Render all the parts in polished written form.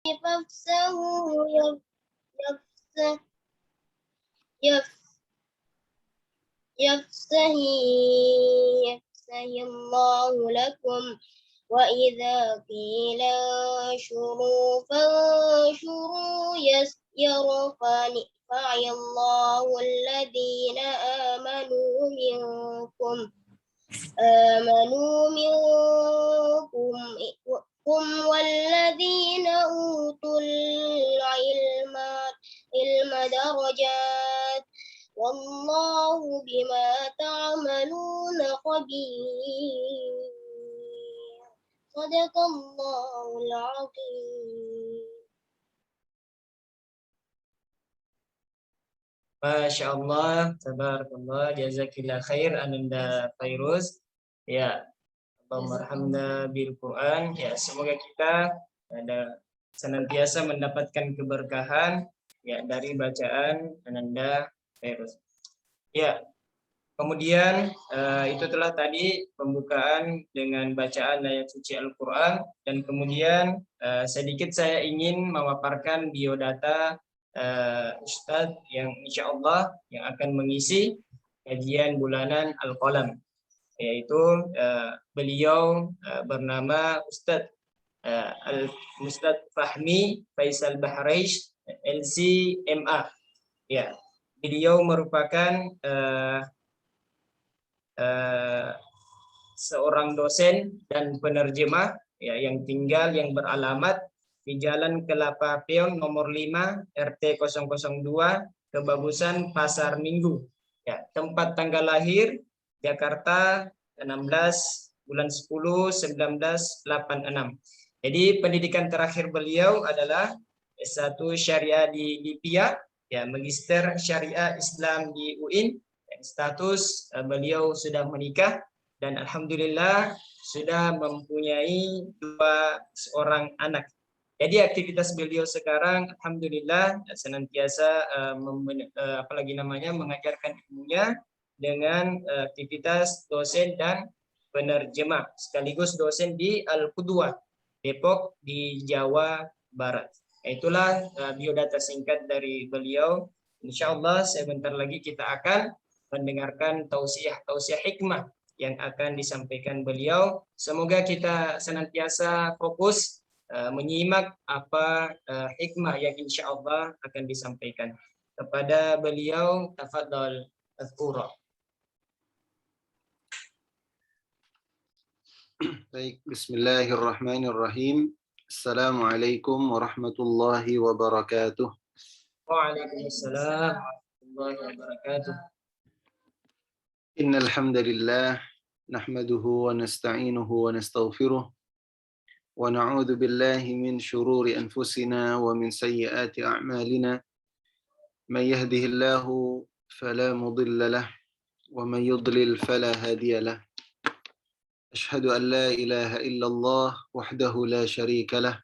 فافسحوا يفسح يف- يفسحي يفسحي الله لكم وإذا قيل انشروا فانشروا يرفع الله الذين آمنوا منكم والذين أوتوا العلم درجات والله بما تعملون خبير صدق الله العظيم. Masya Allah, tabarakallah, jazakillah khair, Ananda Fairuz. Ya, Allahumma bil Quran. Ya, semoga kita ada senantiasa mendapatkan keberkahan ya dari bacaan Ananda Fairuz. Ya, kemudian itu telah tadi pembukaan dengan bacaan ayat suci Al-Quran, dan kemudian sedikit saya ingin memaparkan biodata Ustadz yang insya Allah yang akan mengisi kajian bulanan Al-Qalam, yaitu beliau bernama Ustadz Ustadz Fahmi Faisal Bahraish LCMA. Ya, beliau merupakan seorang dosen dan penerjemah ya, yang beralamat di Jalan Kelapa Peon nomor 5 RT 002 Kebagusan Pasar Minggu. Ya, tempat tanggal lahir Jakarta 16 bulan 10 1986. Jadi pendidikan terakhir beliau adalah S1 Syariah di PIA, ya, Magister Syariah Islam di UIN. Status beliau sudah menikah dan alhamdulillah sudah mempunyai seorang anak. Jadi aktivitas beliau sekarang alhamdulillah senantiasa mengajarkan ilmunya dengan aktivitas dosen dan penerjemah sekaligus dosen di Al-Qudwah Depok di Jawa Barat. Itulah biodata singkat dari beliau. Insya Allah sebentar lagi kita akan mendengarkan tausiah hikmah yang akan disampaikan beliau. Semoga kita senantiasa fokus menyimak apa hikmah yang insya Allah akan disampaikan. Kepada beliau, tafadhol azkura. Baik, bismillahirrahmanirrahim. Assalamualaikum warahmatullahi wabarakatuh. Waalaikumsalam warahmatullahi wabarakatuh. Innal hamdalillah nahmaduhu wa nasta'inuhu wa nastaghfiruh wa na'udzu billahi min shururi anfusina wa min sayyiati a'malina. Man yahdihillahu fala mudilla lahu wa man yudlil fala hadiya lahu. أشهد أن لا إله إلا الله وحده لا شريك له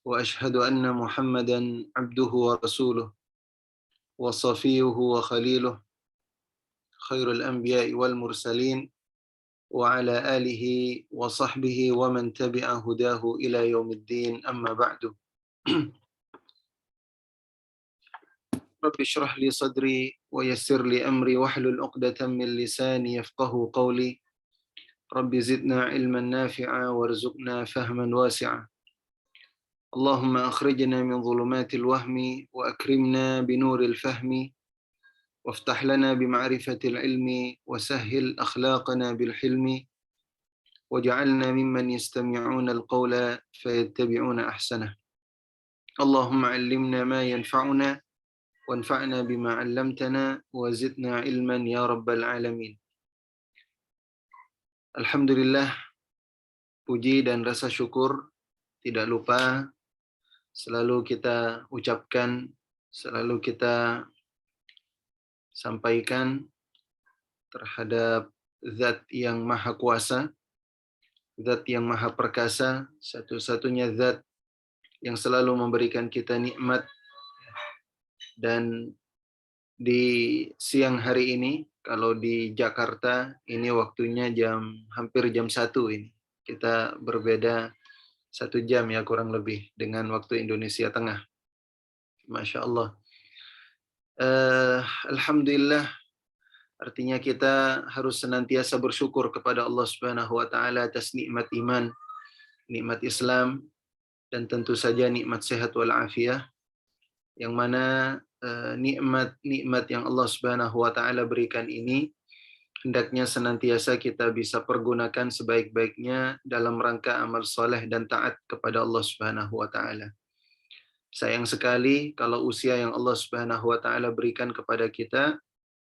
وأشهد أن محمدا عبده ورسوله وصفيه وخليله خير الأنبياء والمرسلين وعلى آله وصحبه ومن تبع هداه إلى يوم الدين أما بعد. رب اشرح لي صدري ويسر لي أمري واحلل عقدة من لساني يفقه قولي رب زدنا علما نافعا وارزقنا فهما واسعا. اللهم أخرجنا من ظلمات الوهم وأكرمنا بنور الفهم وافتح لنا بمعرفة العلم وسهل أخلاقنا بالحلم واجعلنا ممن يستمعون القول فيتبعون أحسنه. اللهم علمنا ما ينفعنا وانفعنا بما علمتنا وزدنا علما يا رب العالمين. Alhamdulillah, puji dan rasa syukur tidak lupa selalu kita ucapkan, selalu kita sampaikan terhadap Zat yang Maha Kuasa, Zat yang Maha Perkasa, satu-satunya Zat yang selalu memberikan kita nikmat. Dan di siang hari ini, kalau di Jakarta, ini waktunya hampir jam 1 ini. Kita berbeda 1 jam ya kurang lebih dengan waktu Indonesia Tengah. Masya Allah. Alhamdulillah, artinya kita harus senantiasa bersyukur kepada Allah Subhanahu wa taala atas nikmat iman, nikmat Islam, dan tentu saja nikmat sehat wal afiah, yang mana nikmat-nikmat yang Allah Subhanahu wa taala berikan ini hendaknya senantiasa kita bisa pergunakan sebaik-baiknya dalam rangka amal soleh dan taat kepada Allah Subhanahu wa taala. Sayang sekali kalau usia yang Allah Subhanahu wa taala berikan kepada kita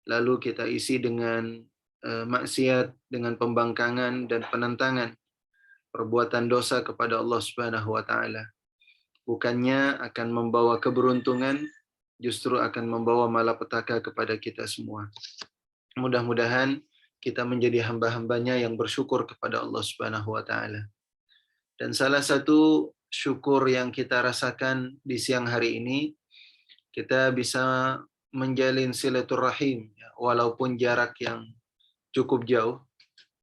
lalu kita isi dengan maksiat, dengan pembangkangan dan penentangan, perbuatan dosa kepada Allah Subhanahu wa taala. Bukannya akan membawa keberuntungan, justru akan membawa malapetaka kepada kita semua. Mudah-mudahan kita menjadi hamba-hambanya yang bersyukur kepada Allah Subhanahu wa taala. Dan salah satu syukur yang kita rasakan di siang hari ini, kita bisa menjalin silaturahim ya, walaupun jarak yang cukup jauh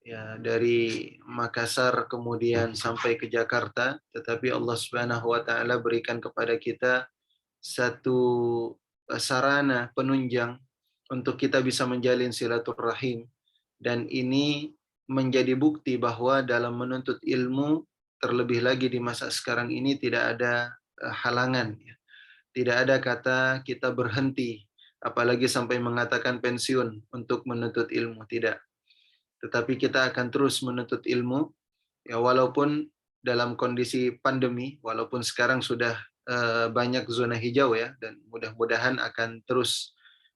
ya, dari Makassar kemudian sampai ke Jakarta, tetapi Allah Subhanahu wa taala berikan kepada kita satu sarana penunjang untuk kita bisa menjalin silaturahim, dan ini menjadi bukti bahwa dalam menuntut ilmu, terlebih lagi di masa sekarang ini, tidak ada halangan ya. Tidak ada kata kita berhenti, apalagi sampai mengatakan pensiun untuk menuntut ilmu, tidak. Tetapi kita akan terus menuntut ilmu ya, walaupun dalam kondisi pandemi, walaupun sekarang sudah banyak zona hijau ya, dan mudah-mudahan akan terus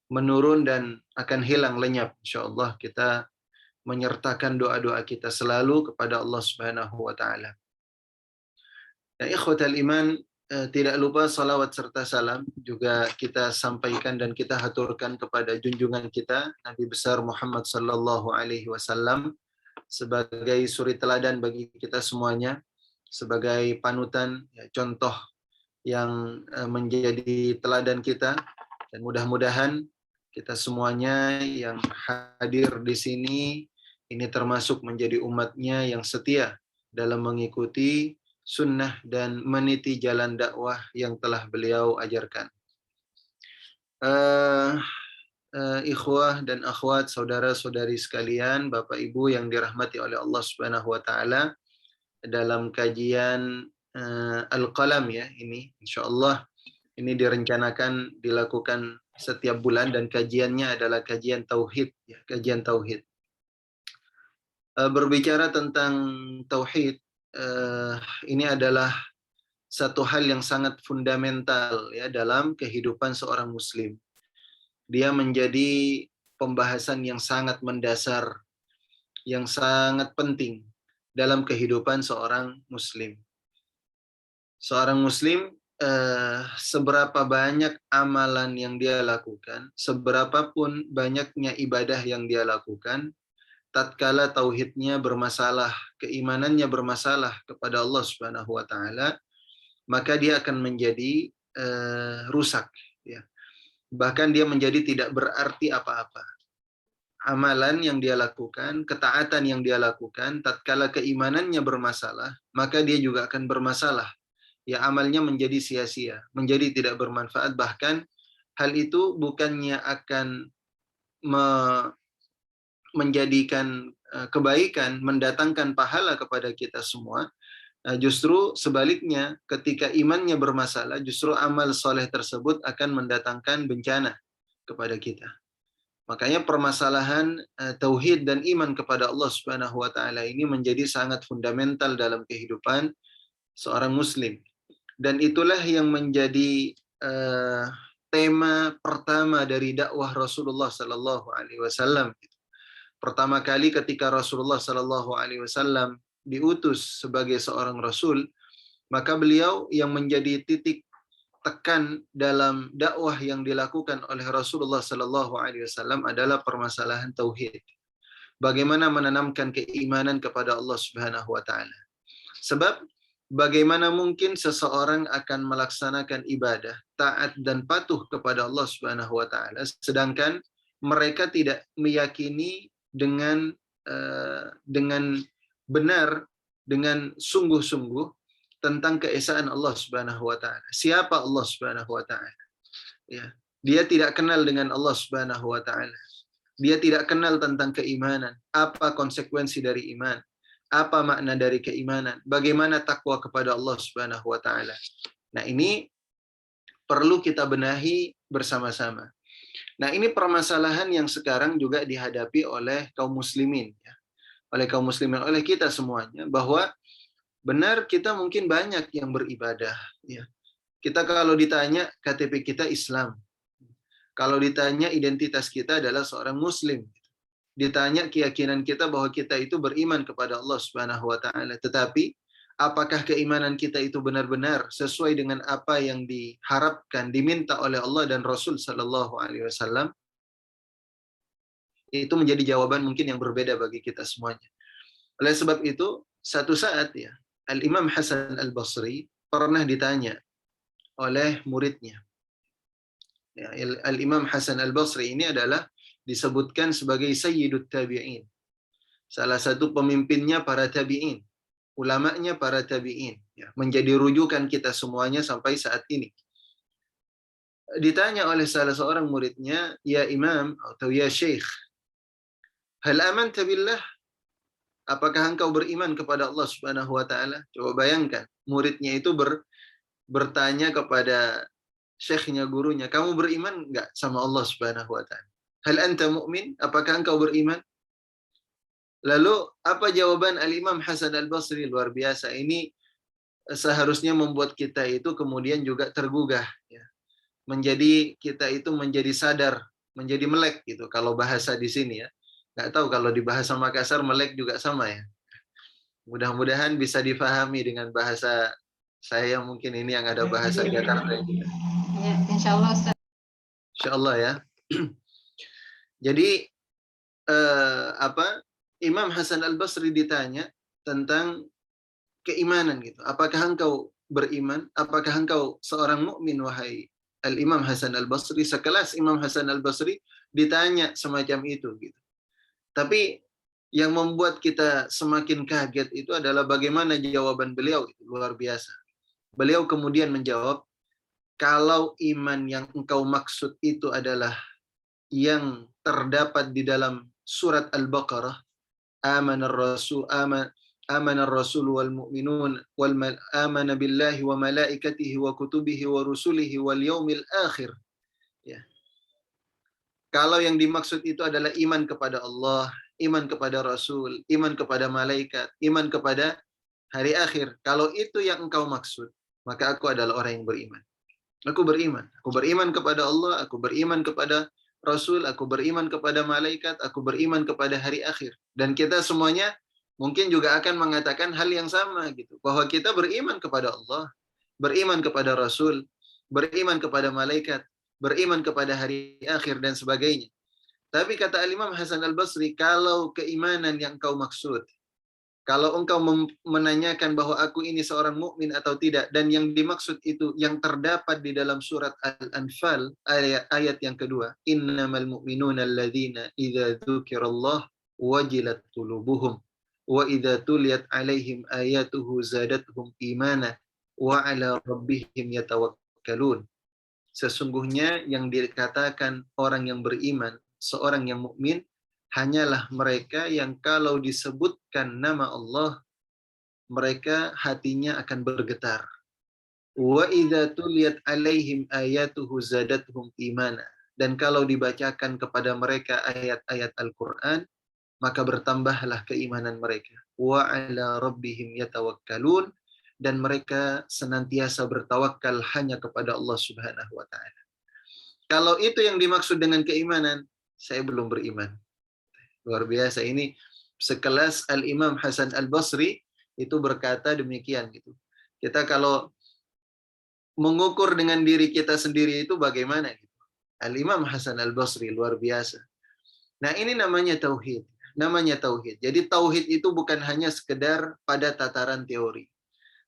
menurun dan akan hilang lenyap. Insyaallah kita menyertakan doa-doa kita selalu kepada Allah Subhanahu wa taala. Ya ikhwatal iman, tidak lupa salawat serta salam juga kita sampaikan dan kita haturkan kepada junjungan kita Nabi besar Muhammad sallallahu alaihi wasallam sebagai suri teladan bagi kita semuanya, sebagai panutan ya, contoh yang menjadi teladan kita, dan mudah-mudahan kita semuanya yang hadir di sini ini termasuk menjadi umatnya yang setia dalam mengikuti sunnah dan meniti jalan dakwah yang telah beliau ajarkan. Ikhwah dan akhwat, saudara-saudari sekalian, Bapak Ibu yang dirahmati oleh Allah Subhanahu wa taala, dalam kajian Al-Qalam ya, ini insyaallah ini direncanakan dilakukan setiap bulan, dan kajiannya adalah kajian tauhid ya, kajian tauhid. Berbicara tentang tauhid, ini adalah satu hal yang sangat fundamental ya dalam kehidupan seorang muslim. Dia menjadi pembahasan yang sangat mendasar, yang sangat penting dalam kehidupan seorang muslim. Seorang muslim seberapa banyak amalan yang dia lakukan, seberapa pun banyaknya ibadah yang dia lakukan, tatkala tauhidnya bermasalah, keimanannya bermasalah kepada Allah Subhanahu wa taala, maka dia akan menjadi rusak ya. Bahkan dia menjadi tidak berarti apa-apa. Amalan yang dia lakukan, ketaatan yang dia lakukan, tatkala keimanannya bermasalah, maka dia juga akan bermasalah. Ya, amalnya menjadi sia-sia, menjadi tidak bermanfaat, bahkan hal itu bukannya akan menjadikan kebaikan, mendatangkan pahala kepada kita semua. Justru sebaliknya, ketika imannya bermasalah, justru amal soleh tersebut akan mendatangkan bencana kepada kita. Makanya permasalahan tauhid dan iman kepada Allah Subhanahu wa taala ini menjadi sangat fundamental dalam kehidupan seorang muslim. Dan itulah yang menjadi tema pertama dari dakwah Rasulullah sallallahu alaihi wasallam. Pertama kali ketika Rasulullah sallallahu alaihi wasallam diutus sebagai seorang rasul, maka beliau yang menjadi titik tekan dalam dakwah yang dilakukan oleh Rasulullah sallallahu alaihi wasallam adalah permasalahan tauhid. Bagaimana menanamkan keimanan kepada Allah Subhanahu wa taala. Sebab bagaimana mungkin seseorang akan melaksanakan ibadah, taat dan patuh kepada Allah Subhanahu wa taala sedangkan mereka tidak meyakini dengan benar, dengan sungguh-sungguh tentang keesaan Allah Subhanahu wa taala. Siapa Allah Subhanahu wa taala? Ya. Dia tidak kenal dengan Allah Subhanahu wa taala. Dia tidak kenal tentang keimanan, apa konsekuensi dari iman, apa makna dari keimanan, bagaimana takwa kepada Allah Subhanahu wa taala. Nah, ini perlu kita benahi bersama-sama. Nah, ini permasalahan yang sekarang juga dihadapi oleh kaum muslimin, ya. Oleh kaum muslimin, oleh kita semuanya, bahwa benar kita mungkin banyak yang beribadah, ya. Kita kalau ditanya KTP kita Islam, kalau ditanya identitas kita adalah seorang muslim, ditanya keyakinan kita bahwa kita itu beriman kepada Allah Subhanahu wa taala, tetapi apakah keimanan kita itu benar-benar sesuai dengan apa yang diharapkan, diminta oleh Allah dan Rasul sallallahu alaihi wasallam? Itu menjadi jawaban mungkin yang berbeda bagi kita semuanya. Oleh sebab itu, satu saat ya, Al-Imam Hasan Al-Basri pernah ditanya oleh muridnya. Ya, Al-Imam Hasan Al-Basri ini adalah disebutkan sebagai Sayyidut Tabi'in. Salah satu pemimpinnya para tabi'in, ulamanya para tabi'in, ya, menjadi rujukan kita semuanya sampai saat ini. Ditanya oleh salah seorang muridnya, "Ya Imam atau ya Syekh, hal amanta billah?" Apakah engkau beriman kepada Allah Subhanahu wa taala? Coba bayangkan, muridnya itu bertanya kepada syekhnya, gurunya, "Kamu beriman enggak sama Allah Subhanahu wa taala? Hal anta mu'min? Apakah engkau beriman?" Lalu apa jawaban Al-Imam Hasan Al-Basri? Luar biasa. Ini seharusnya membuat kita itu kemudian juga tergugah, ya. Kita itu menjadi sadar, menjadi melek gitu kalau bahasa di sini, ya. Nggak tahu kalau di bahasa Makassar melek juga sama, ya. Mudah-mudahan bisa difahami dengan bahasa saya, mungkin ini yang ada bahasa Jakarta. Ya, insyaallah Ustaz. Insyaallah, ya. Jadi Imam Hasan Al-Basri ditanya tentang keimanan gitu. Apakah engkau beriman? Apakah engkau seorang mukmin, wahai Al-Imam Hasan Al-Basri? Sekelas Imam Hasan Al-Basri ditanya semacam itu gitu. Tapi yang membuat kita semakin kaget itu adalah bagaimana jawaban beliau, itu luar biasa. Beliau kemudian menjawab, kalau iman yang engkau maksud itu adalah yang terdapat di dalam surat Al-Baqarah, amanar rasul wal mu'minun amana billahi wa malaikatihi wa kutubihi wa rusulihi wal yaumil akhir. Ya. Kalau yang dimaksud itu adalah iman kepada Allah, iman kepada Rasul, iman kepada malaikat, iman kepada hari akhir, kalau itu yang engkau maksud, maka aku adalah orang yang beriman. Aku beriman. Aku beriman kepada Allah, aku beriman kepada Rasul, aku beriman kepada malaikat, aku beriman kepada hari akhir. Dan kita semuanya mungkin juga akan mengatakan hal yang sama gitu, bahwa kita beriman kepada Allah, beriman kepada Rasul, beriman kepada malaikat, beriman kepada hari akhir dan sebagainya. Tapi kata Al-Imam Hasan Al-Basri, kalau keimanan yang engkau maksud, kalau engkau menanyakan bahwa aku ini seorang mukmin atau tidak, dan yang dimaksud itu yang terdapat di dalam surat Al-Anfal ayat yang kedua, innamal mu'minuna alladzina idza dzukirallah wajilat qulubuhum wa idza tuliyat alaihim ayatuhu zadatuhum imana wa ala rabbihim yatawakkalun. Sesungguhnya yang dikatakan orang yang beriman, seorang yang mukmin, hanyalah mereka yang kalau disebutkan nama Allah, mereka hatinya akan bergetar. Wa idza tuliyat alaihim ayatuhu zadatuhum imana. Dan kalau dibacakan kepada mereka ayat-ayat Al-Qur'an, maka bertambahlah keimanan mereka. Wa ala rabbihim yatawakkalun. Dan mereka senantiasa bertawakal hanya kepada Allah Subhanahu wa taala. Kalau itu yang dimaksud dengan keimanan, saya belum beriman. Luar biasa, ini sekelas Al-Imam Hasan Al-Basri itu berkata demikian gitu. Kita kalau mengukur dengan diri kita sendiri itu bagaimana gitu. Al-Imam Hasan Al-Basri luar biasa. Nah, ini namanya tauhid. Namanya tauhid. Jadi tauhid itu bukan hanya sekedar pada tataran teori.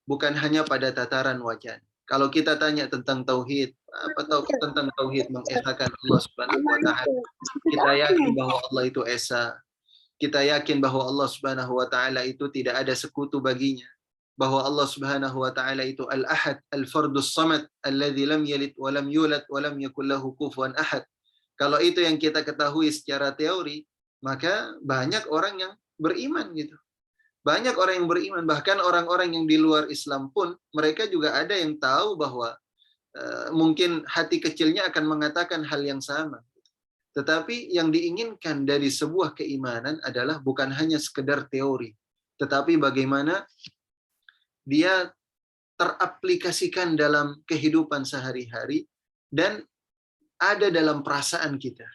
Bukan hanya pada tataran wacana. Kalau kita tanya tentang tauhid, apa tahu tentang tauhid mengesahkan Allah Subhanahu wa taala, kita yakin bahwa Allah itu esa. Kita yakin bahwa Allah Subhanahu wa taala itu tidak ada sekutu baginya. bahwa Allah Subhanahu wa taala itu Al-Ahad, Al-Fardus Samad, alladzi lam yalid wa lam yulad wa lam yakul lahu kufuwan ahad. Kalau itu yang kita ketahui secara teori, maka banyak orang yang beriman gitu. Banyak orang yang beriman, bahkan orang-orang yang di luar Islam pun mereka juga ada yang tahu bahwa mungkin hati kecilnya akan mengatakan hal yang sama. Tetapi yang diinginkan dari sebuah keimanan adalah bukan hanya sekedar teori, tetapi bagaimana dia teraplikasikan dalam kehidupan sehari-hari dan ada dalam perasaan kita.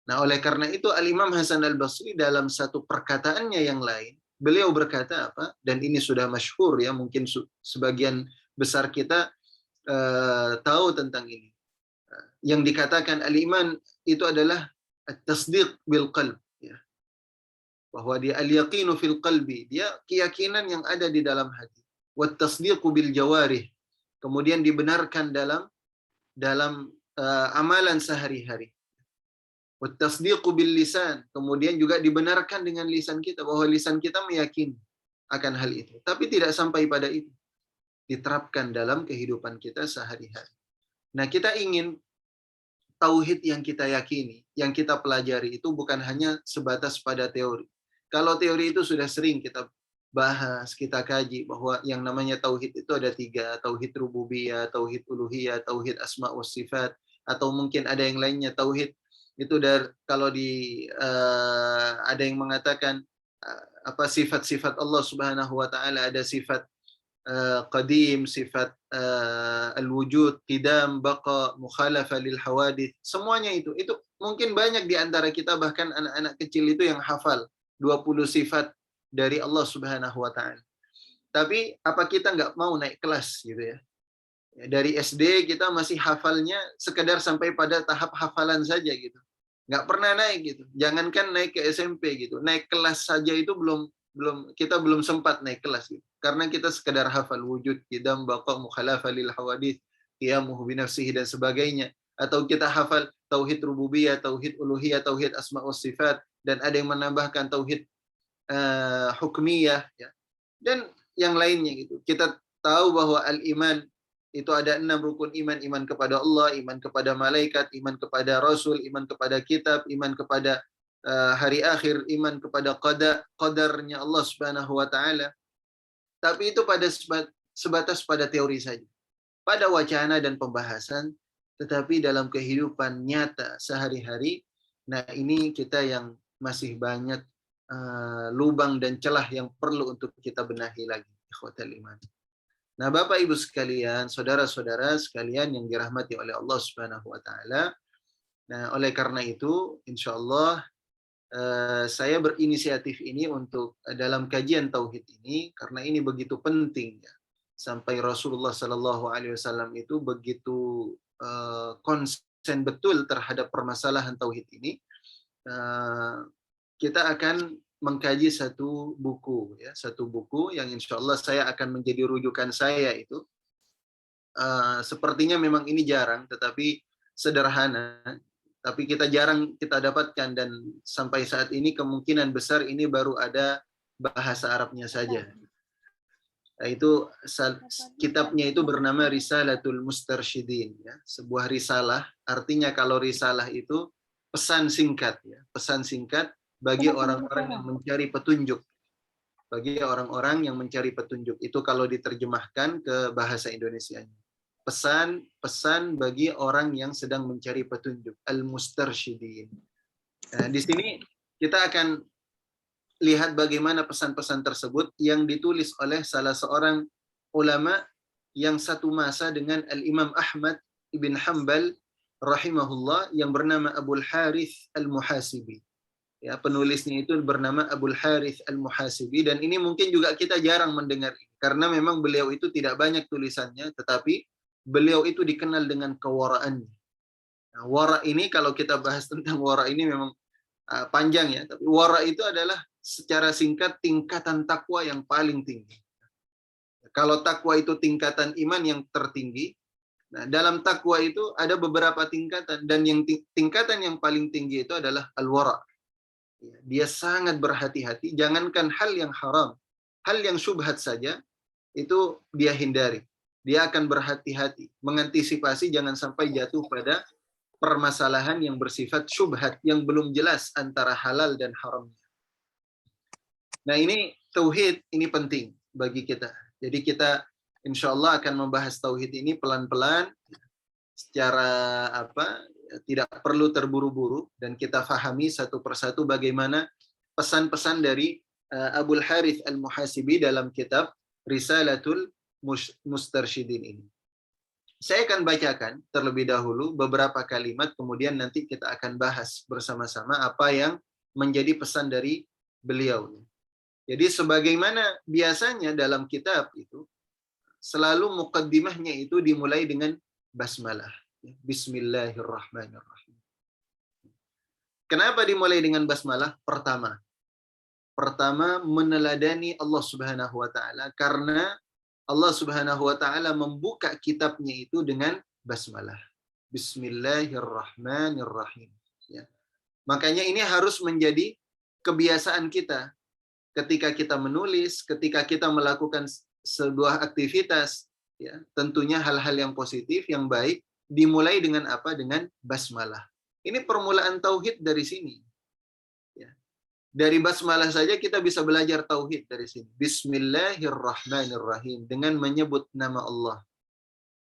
Nah, oleh karena itu Al-Imam Hasan Al-Basri dalam satu perkataannya yang lain, beliau berkata apa? Dan ini sudah masyhur ya, mungkin sebagian besar kita tahu tentang ini. Yang dikatakan al-iman itu adalah at-tasdiq bil qalb, ya. Bahwa dia al-yaqinu fil qalbi, dia keyakinan yang ada di dalam hati. Wat tasdiqu bil jawarih, kemudian dibenarkan dalam amalan sehari-hari. Wat tasdiqu bil lisan, kemudian juga dibenarkan dengan lisan kita, bahwa lisan kita meyakini akan hal itu. Tapi tidak sampai pada itu, diterapkan dalam kehidupan kita sehari-hari. Nah, kita ingin tauhid yang kita yakini, yang kita pelajari itu bukan hanya sebatas pada teori. Kalau teori itu sudah sering kita bahas, kita kaji bahwa yang namanya tauhid itu ada 3, tauhid rububiyah, tauhid uluhiyah, tauhid asma wa sifat, atau mungkin ada yang lainnya tauhid itu kalau ada yang mengatakan apa sifat-sifat Allah Subhanahu wa taala, ada sifat qadim, sifat al-wujud, qidam, baqa, mukhalafa lil hawadith. Semuanya itu mungkin banyak di antara kita, bahkan anak-anak kecil itu yang hafal 20 sifat dari Allah Subhanahu wa taala. Tapi apa kita nggak mau naik kelas gitu ya? Dari SD kita masih hafalnya sekedar sampai pada tahap hafalan saja gitu. Nggak pernah naik gitu. Jangankan naik ke SMP gitu. Naik kelas saja itu kita belum sempat naik kelas gitu. Karena kita sekedar hafal wujud, qidam, baqa, mukhalafa lil hawadith, qiyamuhu bi nafsihi dan sebagainya. Atau kita hafal tauhid rububiyah, tauhid uluhiyah, tauhid asma wa sifat, dan ada yang menambahkan tauhid hukmiyah ya. Dan yang lainnya gitu. Kita tahu bahwa al-iman itu ada 6 rukun iman: iman kepada Allah, iman kepada malaikat, iman kepada rasul, iman kepada kitab, iman kepada hari akhir, iman kepada qadarnya Allah Subhanahu wa taala. Tapi itu pada sebatas pada teori saja, pada wacana dan pembahasan, tetapi dalam kehidupan nyata sehari-hari, nah ini kita yang masih banyak lubang dan celah yang perlu untuk kita benahi lagi, ikhwatal iman. Nah, Bapak Ibu sekalian, saudara-saudara sekalian yang dirahmati oleh Allah Subhanahu wa taala. Nah, oleh karena itu, insyaallah saya berinisiatif ini untuk dalam kajian tauhid ini karena ini begitu penting ya. Sampai Rasulullah Shallallahu alaihi wasallam itu begitu konsen betul terhadap permasalahan tauhid ini. Kita akan mengkaji satu buku yang insya Allah saya akan menjadi rujukan saya itu. Sepertinya memang ini jarang, tetapi sederhana, tapi kita jarang kita dapatkan, dan sampai saat ini kemungkinan besar ini baru ada bahasa Arabnya saja. Nah, itu kitabnya itu bernama Risalatul Mustarsyidin ya, sebuah risalah. Artinya kalau risalah itu pesan singkat ya, pesan singkat bagi orang-orang yang mencari petunjuk. Bagi orang-orang yang mencari petunjuk. Itu kalau diterjemahkan ke bahasa Indonesianya. Pesan bagi orang yang sedang mencari petunjuk. Al-Mustarsyidin. Nah, di sini kita akan lihat bagaimana pesan-pesan tersebut yang ditulis oleh salah seorang ulama yang satu masa dengan Al-Imam Ahmad ibn Hanbal rahimahullah, yang bernama Abul Harith Al-Muhasibi. Ya, penulisnya itu bernama Abul Harith Al-Muhasibi, dan ini mungkin juga kita jarang mendengar karena memang beliau itu tidak banyak tulisannya, tetapi beliau itu dikenal dengan kewaraannya. Nah, wara ini kalau kita bahas tentang wara ini memang panjang ya, tapi wara itu adalah secara singkat tingkatan takwa yang paling tinggi. Kalau takwa itu tingkatan iman yang tertinggi, nah dalam takwa itu ada beberapa tingkatan, dan yang tingkatan yang paling tinggi itu adalah al-wara. Dia sangat berhati-hati, jangankan hal yang haram, hal yang syubhat saja, itu dia hindari. Dia akan berhati-hati, mengantisipasi jangan sampai jatuh pada permasalahan yang bersifat syubhat, yang belum jelas antara halal dan haramnya. Nah ini tauhid, ini penting bagi kita. Jadi kita insya Allah akan membahas tauhid ini pelan-pelan, secara tidak perlu terburu-buru, dan kita fahami satu persatu bagaimana pesan-pesan dari Abul Harith Al-Muhasibi dalam kitab Risalatul Mustarsyidin ini. Saya akan bacakan terlebih dahulu beberapa kalimat, kemudian nanti kita akan bahas bersama-sama apa yang menjadi pesan dari beliau. Jadi sebagaimana biasanya dalam kitab itu, selalu muqaddimahnya itu dimulai dengan basmalah. Bismillahirrahmanirrahim. Kenapa dimulai dengan basmalah? Pertama meneladani Allah Subhanahu wa taala, karena Allah Subhanahu wa taala membuka kitabnya itu dengan basmalah. Bismillahirrahmanirrahim. Ya. Makanya ini harus menjadi kebiasaan kita ketika kita menulis, ketika kita melakukan sebuah aktivitas, ya, tentunya hal-hal yang positif, yang baik, dimulai dengan apa? Dengan basmalah. Ini permulaan tauhid dari sini. Ya. Dari basmalah saja kita bisa belajar tauhid dari sini. Bismillahirrahmanirrahim, dengan menyebut nama Allah.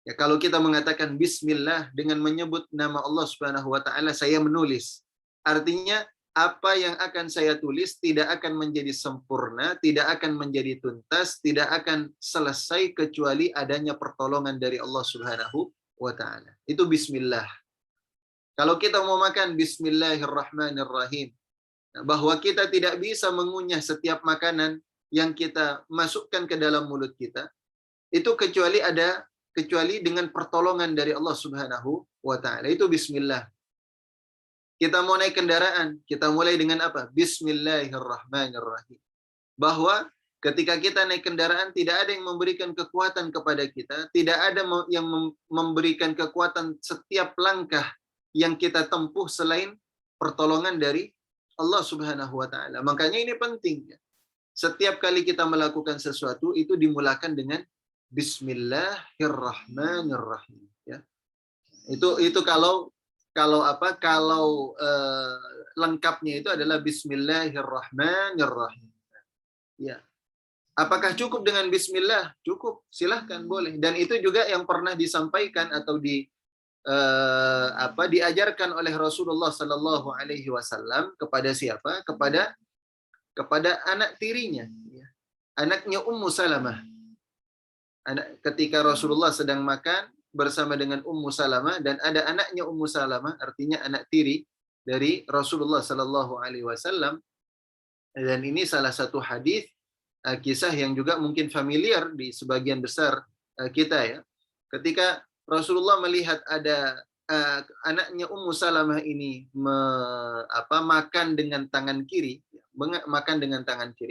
Ya, kalau kita mengatakan bismillah dengan menyebut nama Allah Subhanahu wa taala, saya menulis. Artinya apa yang akan saya tulis tidak akan menjadi sempurna, tidak akan menjadi tuntas, tidak akan selesai kecuali adanya pertolongan dari Allah Subhanahu wa taala. Itu bismillah. Kalau kita mau makan, bismillahirrahmanirrahim. Bahwa kita tidak bisa mengunyah setiap makanan yang kita masukkan ke dalam mulut kita, itu kecuali dengan pertolongan dari Allah Subhanahu wa taala. Itu bismillah. Kita mau naik kendaraan, kita mulai dengan apa? Bismillahirrahmanirrahim. Bahwa ketika kita naik kendaraan, tidak ada yang memberikan kekuatan kepada kita, tidak ada yang memberikan kekuatan setiap langkah yang kita tempuh selain pertolongan dari Allah Subhanahu wa taala. Makanya ini penting. Setiap kali kita melakukan sesuatu itu dimulakan dengan Bismillahirrahmanirrahim. Ya. Itu kalau lengkapnya itu adalah Bismillahirrahmanirrahim. Ya. Apakah cukup dengan Bismillah? Cukup, silahkan, boleh. Dan itu juga yang pernah disampaikan atau diajarkan oleh Rasulullah Sallallahu Alaihi Wasallam kepada siapa? Kepada anak tirinya, ya. Anaknya Ummu Salamah. Ketika Rasulullah sedang makan bersama dengan Ummu Salamah, dan ada anaknya Ummu Salamah, artinya anak tiri dari Rasulullah Sallallahu Alaihi Wasallam. Dan ini salah satu hadis, kisah yang juga mungkin familiar di sebagian besar kita, ya. Ketika Rasulullah melihat ada anaknya Ummu Salamah ini makan dengan tangan kiri,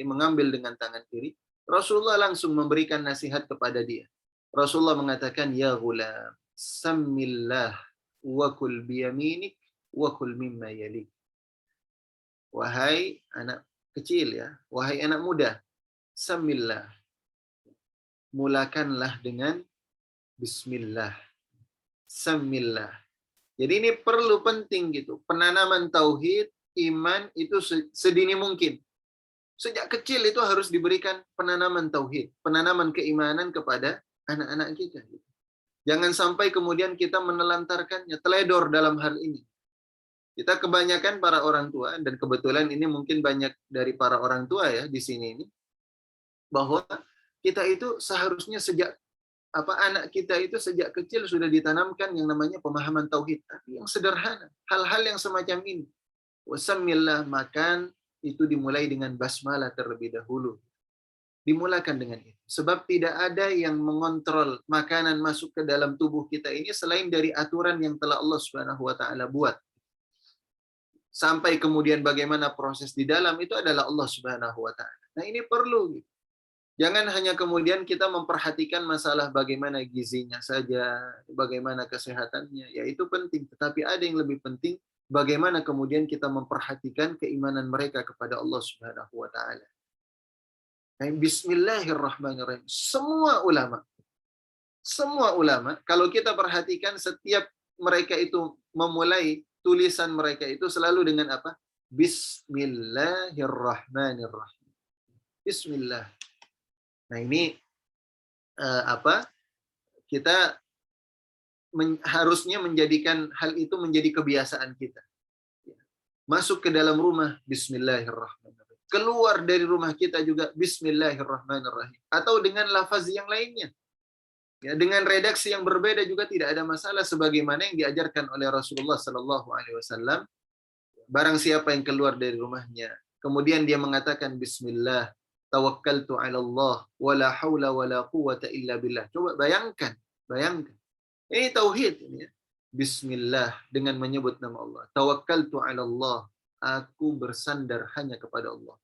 mengambil dengan tangan kiri, Rasulullah langsung memberikan nasihat kepada dia. Rasulullah mengatakan, ya ghulam, sammillah wa kul biyaminik wa kul mimma yalik. Wahai anak kecil, ya, wahai anak muda, sammillah, mulakanlah dengan bismillah. Sammillah. Jadi ini perlu penting gitu. Penanaman tauhid, iman itu sedini mungkin. Sejak kecil itu harus diberikan penanaman tauhid, penanaman keimanan kepada anak-anak kita. Jangan sampai kemudian kita menelantarkannya, teledor dalam hal ini. Kita kebanyakan para orang tua, dan kebetulan ini mungkin banyak dari para orang tua ya di sini ini, bahwa kita itu seharusnya anak kita itu sejak kecil sudah ditanamkan yang namanya pemahaman tauhid, tapi yang sederhana, hal-hal yang semacam ini. Wasamillah, makan itu dimulai dengan basmalah terlebih dahulu. Dimulakan dengan itu. Sebab tidak ada yang mengontrol makanan masuk ke dalam tubuh kita ini selain dari aturan yang telah Allah Subhanahu wa taala buat. Sampai kemudian bagaimana proses di dalam itu adalah Allah Subhanahu wa taala. Nah, ini perlu. Jangan hanya kemudian kita memperhatikan masalah bagaimana gizinya saja, bagaimana kesehatannya, ya itu penting. Tetapi ada yang lebih penting, bagaimana kemudian kita memperhatikan keimanan mereka kepada Allah Subhanahu wa taala. Bismillahirrahmanirrahim. Semua ulama, kalau kita perhatikan setiap mereka itu memulai tulisan mereka itu selalu dengan apa? Bismillahirrahmanirrahim. Bismillah. Nah ini kita harusnya menjadikan hal itu menjadi kebiasaan kita. Masuk ke dalam rumah, Bismillahirrahmanirrahim. Keluar dari rumah kita juga, Bismillahirrahmanirrahim. Atau dengan lafaz yang lainnya. Ya, dengan redaksi yang berbeda juga tidak ada masalah, sebagaimana yang diajarkan oleh Rasulullah Sallallahu Alaihi Wasallam. Barang siapa yang keluar dari rumahnya, kemudian dia mengatakan Bismillah, tawakkaltu 'ala Allah, wala haula wala quwwata illa billah. Coba bayangkan. Ini tauhid ini ya. Bismillah, dengan menyebut nama Allah. Tawakkaltu 'ala Allah, aku bersandar hanya kepada Allah.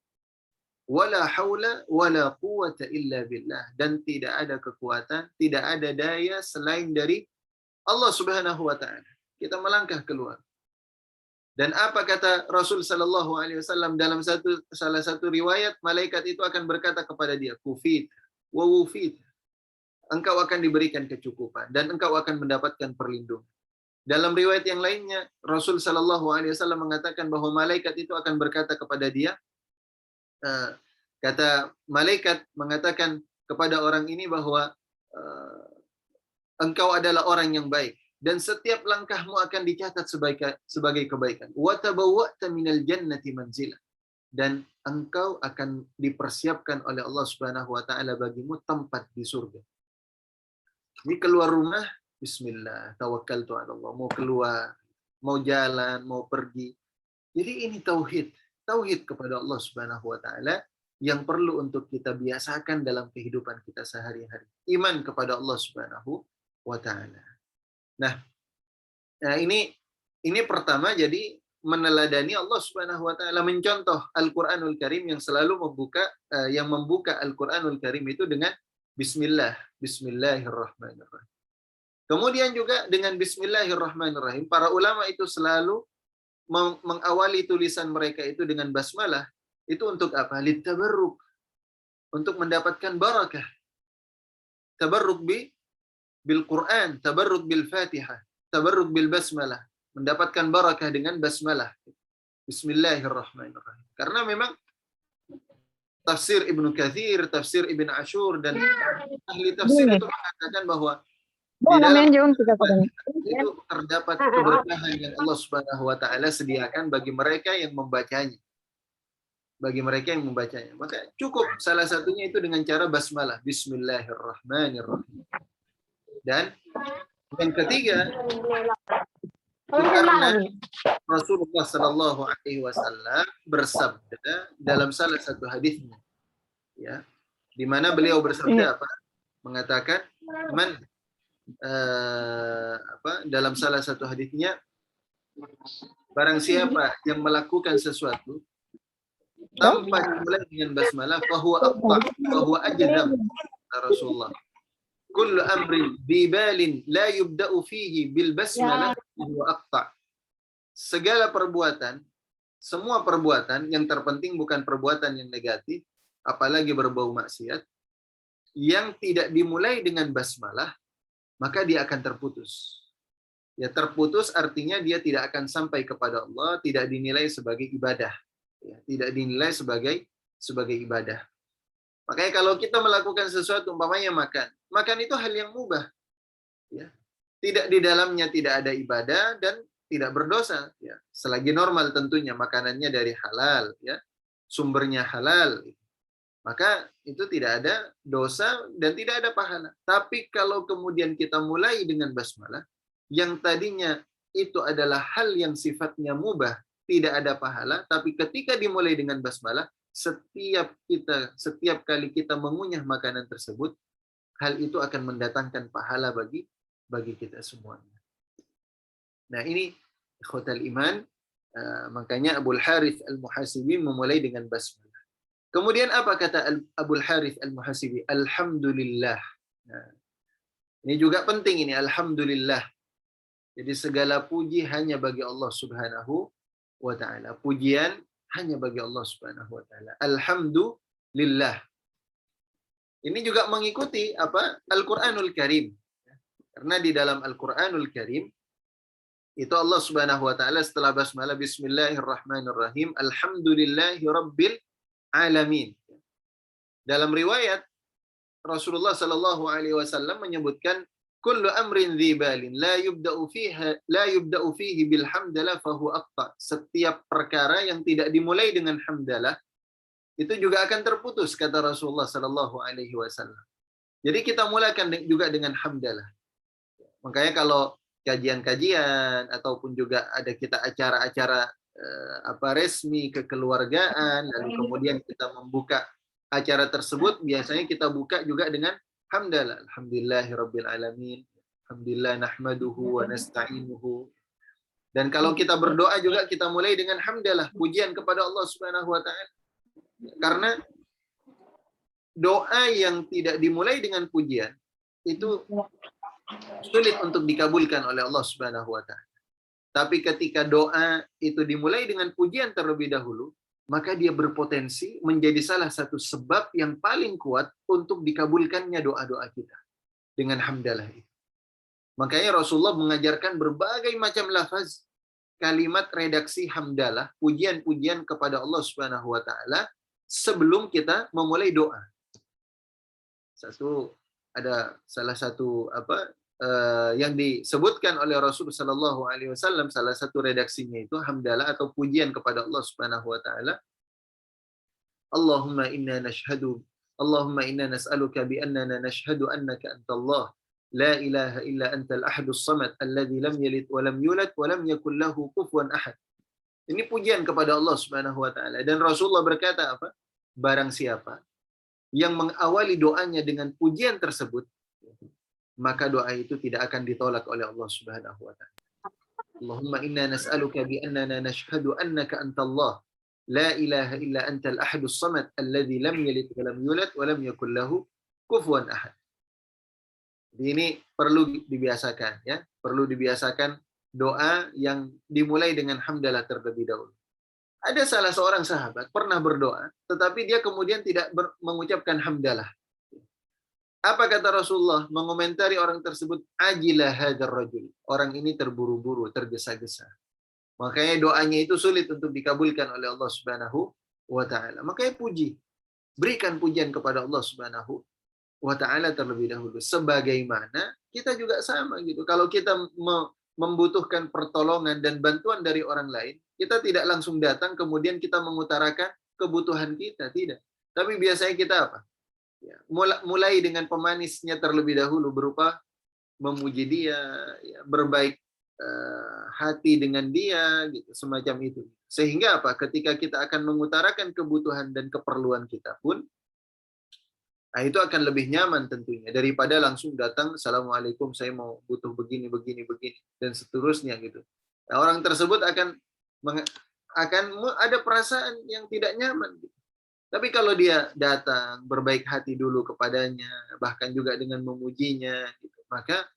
Wala haula wala quwwata illa billah, dan tidak ada kekuatan, tidak ada daya selain dari Allah Subhanahu wa taala. Kita melangkah keluar. Dan apa kata Rasul sallallahu alaihi wasallam dalam salah satu riwayat, malaikat itu akan berkata kepada dia, kufit wa wufit. Engkau akan diberikan kecukupan dan engkau akan mendapatkan perlindungan. Dalam riwayat yang lainnya, Rasul sallallahu alaihi wasallam mengatakan bahwa malaikat itu akan berkata kepada dia, kata malaikat mengatakan kepada orang ini bahwa engkau adalah orang yang baik dan setiap langkahmu akan dicatat sebagai kebaikan. Wa tabawwa'ta minal jannati manzila, dan engkau akan dipersiapkan oleh Allah Subhanahu wa taala bagimu tempat di surga. Ini keluar rumah, Bismillah, tawakkaltu 'ala Allah, mau keluar, mau jalan, mau pergi. Jadi ini tauhid kepada Allah Subhanahu wa taala yang perlu untuk kita biasakan dalam kehidupan kita sehari-hari. Iman kepada Allah Subhanahu wa taala. Nah, ini pertama, jadi meneladani Allah Subhanahu wa taala, mencontoh Al-Qur'anul Karim yang selalu membuka Al-Qur'anul Karim itu dengan Bismillahirrahmanirrahim. Kemudian juga dengan Bismillahirrahmanirrahim, para ulama itu selalu mengawali tulisan mereka itu dengan basmalah. Itu untuk apa? Litabarruk, untuk mendapatkan barakah. Tabarruk bil Quran, tabarruk bil Fatihah, tabarruk bil basmalah, mendapatkan barakah dengan basmalah. Bismillahirrahmanirrahim. Karena memang tafsir Ibnu Katsir, tafsir Ibn Ashur, dan ahli tafsir itu mengatakan bahwa di dalam itu terdapat keberkahan yang Allah Subhanahu wa taala sediakan bagi mereka yang membacanya. Maka cukup salah satunya itu dengan cara basmalah, Bismillahirrahmanirrahim. Dan yang ketiga, karena Rasulullah Sallallahu Alaihi Wasallam bersabda dalam salah satu hadisnya, ya, di mana beliau bersabda apa? Mengatakan, dalam salah satu hadisnya, barang siapa yang melakukan sesuatu tanpa dimulai dengan basmalah, fahuwa aqta, fahuwa ajdam, Rasulullah. Kullu amrin bibalin la yubda'u fihi bil basmalah fahuwa aqta. Segala perbuatan, semua perbuatan, yang terpenting bukan perbuatan yang negatif, apalagi berbau maksiat, yang tidak dimulai dengan basmalah, maka dia akan terputus. Ya, terputus artinya dia tidak akan sampai kepada Allah, tidak dinilai sebagai ibadah. Ya, tidak dinilai sebagai ibadah. Makanya kalau kita melakukan sesuatu, umpamanya makan itu hal yang mubah. Ya. Tidak, di dalamnya tidak ada ibadah dan tidak berdosa. Ya. Selagi normal tentunya, makanannya dari halal, ya, sumbernya halal, maka itu tidak ada dosa dan tidak ada pahala. Tapi kalau kemudian kita mulai dengan basmalah, yang tadinya itu adalah hal yang sifatnya mubah, tidak ada pahala, tapi ketika dimulai dengan basmalah, setiap kali kita mengunyah makanan tersebut, hal itu akan mendatangkan pahala bagi kita semuanya. Nah, ini ikhwatal iman, makanya Abul Harith Al-Muhasibi memulai dengan basmalah. Kemudian apa kata Abul Harith Al-Muhasibi? Alhamdulillah. Nah, ini juga penting ini, alhamdulillah. Jadi segala puji hanya bagi Allah Subhanahu wa ta'ala. Pujian hanya bagi Allah Subhanahu wa ta'ala. Alhamdulillah. Ini juga mengikuti apa? Al-Qur'anul Karim. Karena di dalam Al-Qur'anul Karim itu Allah Subhanahu wa taala setelah basmalah bismillahirrahmanirrahim, alhamdulillahi rabbil alamin. Dalam riwayat Rasulullah Shallallahu alaihi wasallam menyebutkan kullu amrin dzibalin la yubda'u fihi bil hamdalah fahu aqta. Setiap perkara yang tidak dimulai dengan hamdalah itu juga akan terputus, kata Rasulullah Shallallahu alaihi wasallam. Jadi kita mulakan juga dengan hamdalah. Makanya kalau kajian-kajian ataupun juga ada kita acara-acara resmi kekeluargaan, lalu kemudian kita membuka acara tersebut, biasanya kita buka juga dengan hamdalah. Alhamdulillahirabbil alamin. Alhamdulillah nahmaduhu wa nasta'inuhu. Dan kalau kita berdoa juga kita mulai dengan hamdalah, pujian kepada Allah Subhanahu wa taala. Karena doa yang tidak dimulai dengan pujian itu sulit untuk dikabulkan oleh Allah Subhanahu wa taala. Tapi ketika doa itu dimulai dengan pujian terlebih dahulu, maka dia berpotensi menjadi salah satu sebab yang paling kuat untuk dikabulkannya doa-doa kita dengan hamdalah itu. Makanya Rasulullah mengajarkan berbagai macam lafaz kalimat redaksi hamdalah, pujian-pujian kepada Allah Subhanahu wa taala sebelum kita memulai doa. Ada salah satu yang disebutkan oleh Rasul Shallallahu alaihi wasallam, salah satu redaksinya itu hamdalah atau pujian kepada Allah Subhanahu wa taala. Allahumma inna nas'aluka bi annana nashhadu annaka antallah la ilaha illa antal ahadus samad alladzi lam yalid wa lam yulad wa lam yakul lahu kufuwan ahad. Ini pujian kepada Allah Subhanahu wa taala, dan Rasulullah berkata apa? Barang siapa yang mengawali doanya dengan pujian tersebut, maka doa itu tidak akan ditolak oleh Allah Subhanahu wa taala. Allahumma inna nas'aluka bi annana nashhadu annaka antallah la ilaha illa antal ahadus samad alladzi lam yalid wa lam yulad wa lam yakul lahu kufuwan ahad. Ini perlu dibiasakan ya, perlu dibiasakan doa yang dimulai dengan hamdalah terlebih dahulu. Ada salah seorang sahabat pernah berdoa, tetapi dia kemudian tidak mengucapkan hamdalah. Apa kata Rasulullah mengomentari orang tersebut? Ajilah hadzal rajul. Orang ini terburu-buru, tergesa-gesa. Makanya doanya itu sulit untuk dikabulkan oleh Allah Subhanahu wa taala. Makanya berikan pujian kepada Allah Subhanahu wa taala terlebih dahulu. Sebagaimana kita juga sama gitu. Kalau kita membutuhkan pertolongan dan bantuan dari orang lain, kita tidak langsung datang kemudian kita mengutarakan kebutuhan kita, tidak. Tapi biasanya kita apa? Ya, mulai dengan pemanisnya terlebih dahulu berupa memuji dia, ya, berbaik hati dengan dia, gitu, semacam itu. Sehingga apa? Ketika kita akan mengutarakan kebutuhan dan keperluan kita pun, nah itu akan lebih nyaman tentunya daripada langsung datang, assalamualaikum, saya mau butuh begini, dan seterusnya gitu. Nah, orang tersebut akan ada perasaan yang tidak nyaman. Gitu. Tapi kalau dia datang berbaik hati dulu kepadanya, bahkan juga dengan memujinya, gitu, maka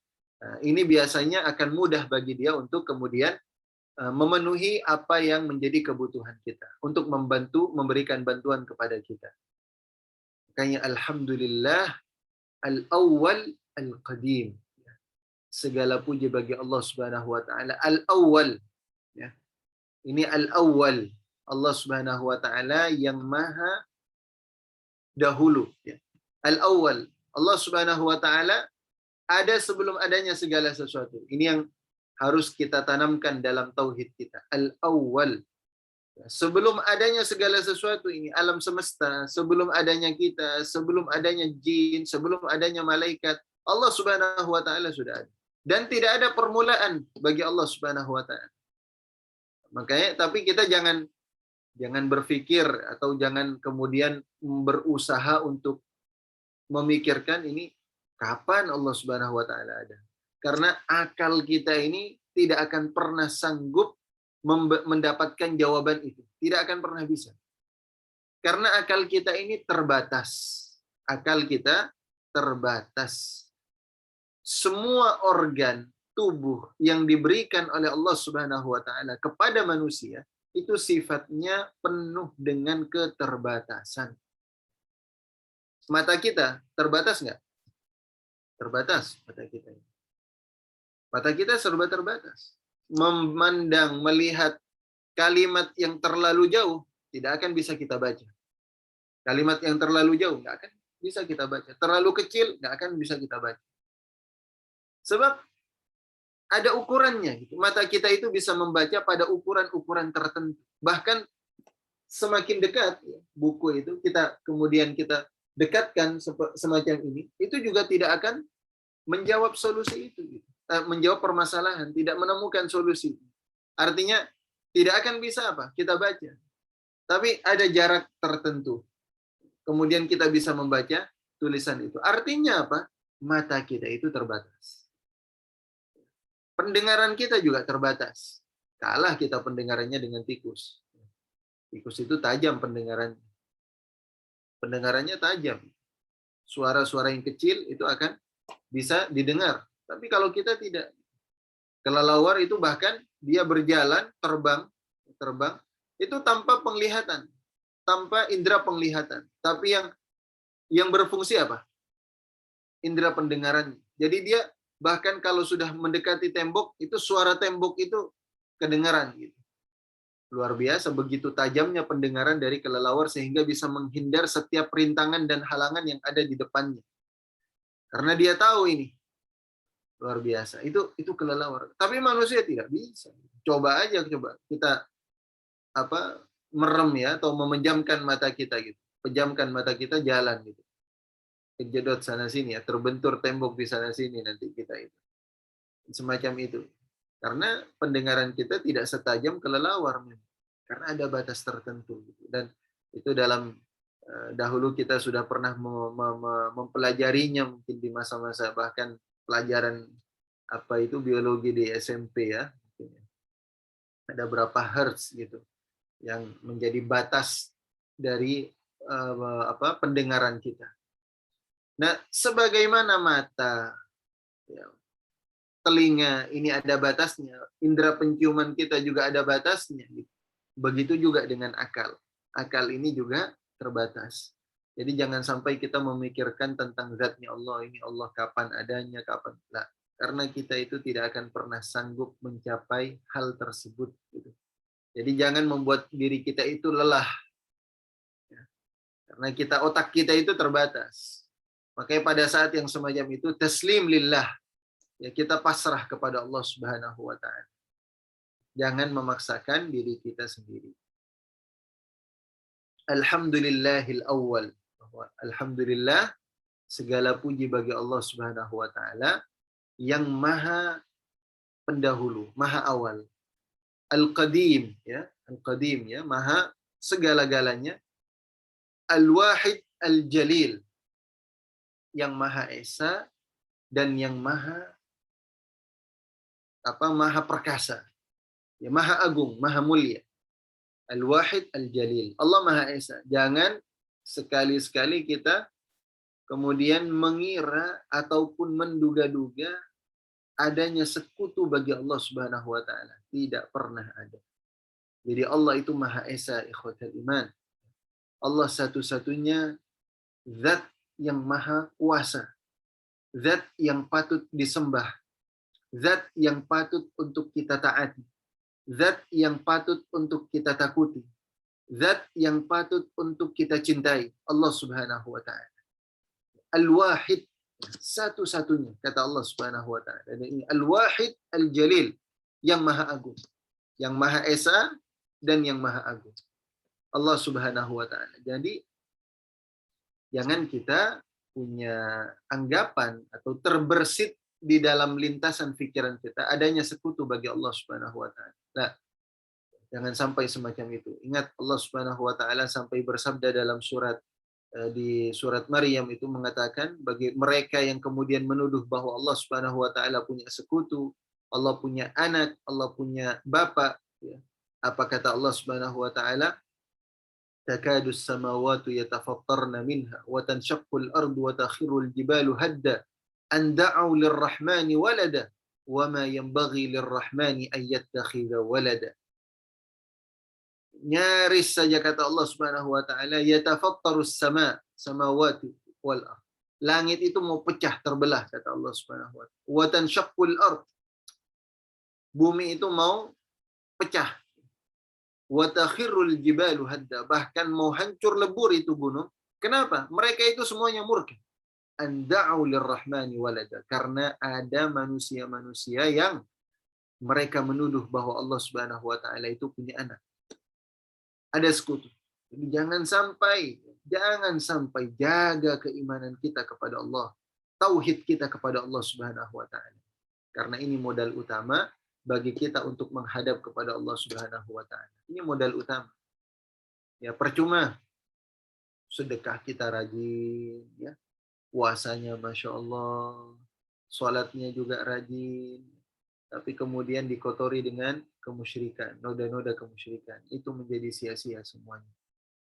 ini biasanya akan mudah bagi dia untuk kemudian memenuhi apa yang menjadi kebutuhan kita, untuk memberikan bantuan kepada kita. Makanya alhamdulillah al-awwal al-qadim. Segala puji bagi Allah Subhanahu wa taala al-awwal. Ya. Ini al-awwal. Allah Subhanahu wa taala yang maha dahulu, ya. Al-awwal. Allah Subhanahu wa taala ada sebelum adanya segala sesuatu. Ini yang harus kita tanamkan dalam tauhid kita. Al-awwal. Sebelum adanya segala sesuatu ini, alam semesta, sebelum adanya kita, sebelum adanya jin, sebelum adanya malaikat, Allah Subhanahu wa taala sudah ada. Dan tidak ada permulaan bagi Allah Subhanahu wa taala. Makanya tapi kita jangan berpikir atau jangan kemudian berusaha untuk memikirkan ini kapan Allah Subhanahu wa taala ada. Karena akal kita ini tidak akan pernah sanggup mendapatkan jawaban itu. Tidak akan pernah bisa. Karena akal kita ini terbatas. Akal kita terbatas. Semua organ tubuh yang diberikan oleh Allah Subhanahu wa taala kepada manusia itu sifatnya penuh dengan keterbatasan. Mata kita terbatas nggak? Terbatas mata kita. Mata kita serba terbatas. Memandang, melihat kalimat yang terlalu jauh, tidak akan bisa kita baca. Kalimat yang terlalu jauh, nggak akan bisa kita baca. Terlalu kecil, nggak akan bisa kita baca. Sebab ada ukurannya. Mata kita itu bisa membaca pada ukuran-ukuran tertentu. Bahkan semakin dekat buku itu, kemudian kita dekatkan semacam ini, itu juga tidak akan menjawab solusi itu. Menjawab permasalahan, tidak menemukan solusi. Artinya, tidak akan bisa kita baca. Tapi ada jarak tertentu. Kemudian kita bisa membaca tulisan itu. Artinya apa? Mata kita itu terbatas. Pendengaran kita juga terbatas. Kalah kita pendengarannya dengan tikus. Tikus itu tajam pendengarannya. Pendengarannya tajam. Suara-suara yang kecil itu akan bisa didengar. Tapi kalau kita tidak. Kelelawar itu bahkan dia berjalan, terbang, itu tanpa penglihatan. Tanpa indera penglihatan. Tapi yang berfungsi apa? Indera pendengaran. Jadi dia bahkan kalau sudah mendekati tembok, itu suara tembok itu kedengaran. Gitu. Luar biasa, begitu tajamnya pendengaran dari kelelawar sehingga bisa menghindar setiap rintangan dan halangan yang ada di depannya. Karena dia tahu ini. Luar biasa. Itu kelelawar. Tapi manusia tidak bisa. Coba kita merem ya, atau memejamkan mata kita gitu. Pejamkan mata kita, jalan gitu. Kejedot sana sini ya, terbentur tembok di sana sini nanti kita itu. Semacam itu. Karena pendengaran kita tidak setajam kelelawar. Karena ada batas tertentu gitu. Dan itu dalam dahulu kita sudah pernah mempelajarinya mungkin di masa-masa bahkan pelajaran biologi di SMP ya. Ada berapa hertz gitu yang menjadi batas dari pendengaran kita. Nah, sebagaimana mata, ya, telinga ini ada batasnya, indera penciuman kita juga ada batasnya. Gitu. Begitu juga dengan akal. Akal ini juga terbatas. Jadi jangan sampai kita memikirkan tentang zatnya Allah, ini Allah kapan adanya, kapan. Nah, karena kita itu tidak akan pernah sanggup mencapai hal tersebut. Gitu. Jadi jangan membuat diri kita itu lelah. Ya. Karena otak kita itu terbatas. Makanya pada saat yang semacam itu, taslim lillah. Ya, kita pasrah kepada Allah Subhanahu wa Ta'ala. Jangan memaksakan diri kita sendiri. Alhamdulillahil awwal. Alhamdulillah, segala puji bagi Allah Subhanahu wa Ta'ala yang maha pendahulu, maha awal. Al-Qadim, ya, Al-Qadim, ya, maha segala-galanya. Al-Wahid Al-Jalil, yang maha esa dan yang maha perkasa. Ya, maha agung, maha mulia. Al-Wahid Al-Jalil. Allah maha esa. Jangan sekali-sekali kita kemudian mengira ataupun menduga-duga adanya sekutu bagi Allah Subhanahu wa Ta'ala. Tidak pernah ada. Jadi Allah itu maha esa, ikhwatal iman. Allah satu-satunya zat yang maha kuasa. Zat yang patut disembah. Zat yang patut untuk kita taati. Zat yang patut untuk kita takuti. Zat yang patut untuk kita cintai. Allah Subhanahu wa Ta'ala. Al-Wahid, satu-satunya, kata Allah Subhanahu wa Ta'ala. Dan ini Al-Wahid Al-Jalil, yang maha agung, yang maha esa dan yang maha agung. Allah Subhanahu wa Ta'ala. Jadi jangan kita punya anggapan atau terbersit di dalam lintasan pikiran kita adanya sekutu bagi Allah Subhanahu wa Ta'ala. Nah, jangan sampai semacam itu. Ingat Allah Subhanahu wa Ta'ala sampai bersabda dalam di surat Maryam itu mengatakan bagi mereka yang kemudian menuduh bahwa Allah Subhanahu wa Ta'ala punya sekutu, Allah punya anak, Allah punya bapa, ya. Apa kata Allah Subhanahu wa Ta'ala? Takadu as-samawati yatafattarna minha wa tanshaqqu al-ardu wa takhiru al-jibalu hadda an da'u lir-rahmani walada wa ma yanbaghi lir-rahmani an yattakhidha walada. Nyaris saja kata Allah Subhanahu wa Ta'ala, yatafattarus samawati, wal ard. Langit itu mau pecah, terbelah, kata Allah Subhanahu wa taala. Wa tanshaqqul ard. Bumi itu mau pecah. Wa takhirrul jibalu hadda. Bahkan mau hancur lebur itu gunung. Kenapa? Mereka itu semuanya murka. An da'u lirrahmani walada. Karena ada manusia-manusia yang mereka menuduh bahwa Allah Subhanahu wa taala itu punya anak. Ada sekutu. Jadi jangan sampai jaga keimanan kita kepada Allah, tauhid kita kepada Allah Subhanahu wa taala. Karena ini modal utama bagi kita untuk menghadap kepada Allah Subhanahu wa taala. Ini modal utama. Ya, percuma sedekah kita rajin, ya. Puasanya Masya Allah, sholatnya juga rajin, tapi kemudian dikotori dengan kemusyrikan, noda-noda kemusyrikan. Itu menjadi sia-sia semuanya.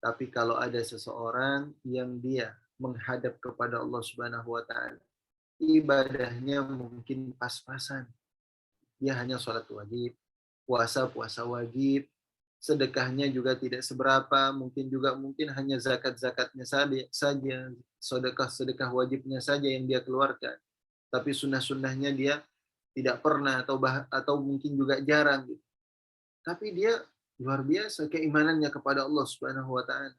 Tapi kalau ada seseorang yang dia menghadap kepada Allah Subhanahu wa taala, ibadahnya mungkin pas-pasan. Dia hanya sholat wajib, puasa wajib, sedekahnya juga tidak seberapa, mungkin hanya zakat-zakatnya saja, sedekah wajibnya saja yang dia keluarkan. Tapi sunnah-sunnahnya dia tidak pernah atau mungkin juga jarang gitu. Tapi dia luar biasa keimanannya kepada Allah Subhanahu wa taala.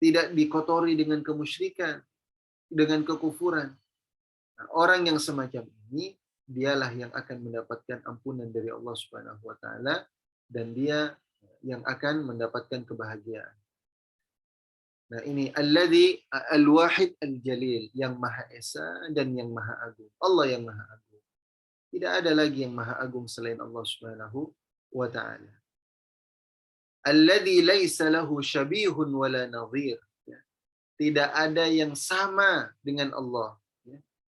Tidak dikotori dengan kemusyrikan, dengan kekufuran. Nah, orang yang semacam ini dialah yang akan mendapatkan ampunan dari Allah Subhanahu wa taala dan dia yang akan mendapatkan kebahagiaan. Nah, ini alladzi al-wahid al-jalil, yang Maha Esa dan yang Maha Agung. Allah yang Maha Agung. Tidak ada lagi yang Maha Agung selain Allah Subhanahu wa taala. Alladzi laisa lahu syabihun wala nadhir. Tidak ada yang sama dengan Allah.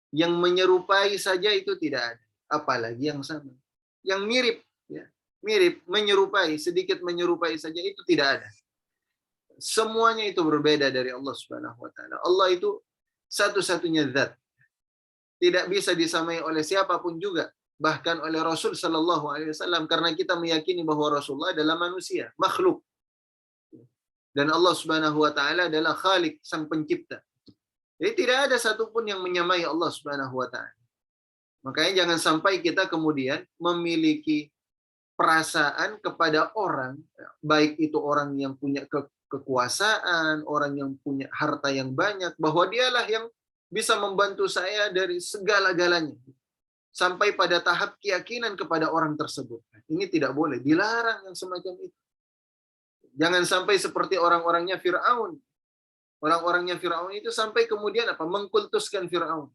Yang menyerupai saja itu tidak ada. Apalagi yang sama. Yang mirip, ya. Mirip, menyerupai, sedikit menyerupai saja itu tidak ada. Semuanya itu berbeda dari Allah Subhanahu wa taala. Allah itu satu-satunya zat. Tidak bisa disamai oleh siapapun juga, bahkan oleh Rasul sallallahu alaihi wasallam, karena kita meyakini bahwa Rasulullah adalah manusia, makhluk. Dan Allah Subhanahu wa taala adalah Khalik, sang pencipta. Jadi tidak ada satupun yang menyamai Allah Subhanahu wa taala. Makanya jangan sampai kita kemudian memiliki perasaan kepada orang, baik itu orang yang punya kekuasaan, orang yang punya harta yang banyak, bahwa dialah yang bisa membantu saya dari segala-galanya. Sampai pada tahap keyakinan kepada orang tersebut. Ini tidak boleh, dilarang yang semacam itu. Jangan sampai seperti orang-orangnya Fir'aun. Orang-orangnya Fir'aun itu sampai kemudian mengkultuskan Fir'aun.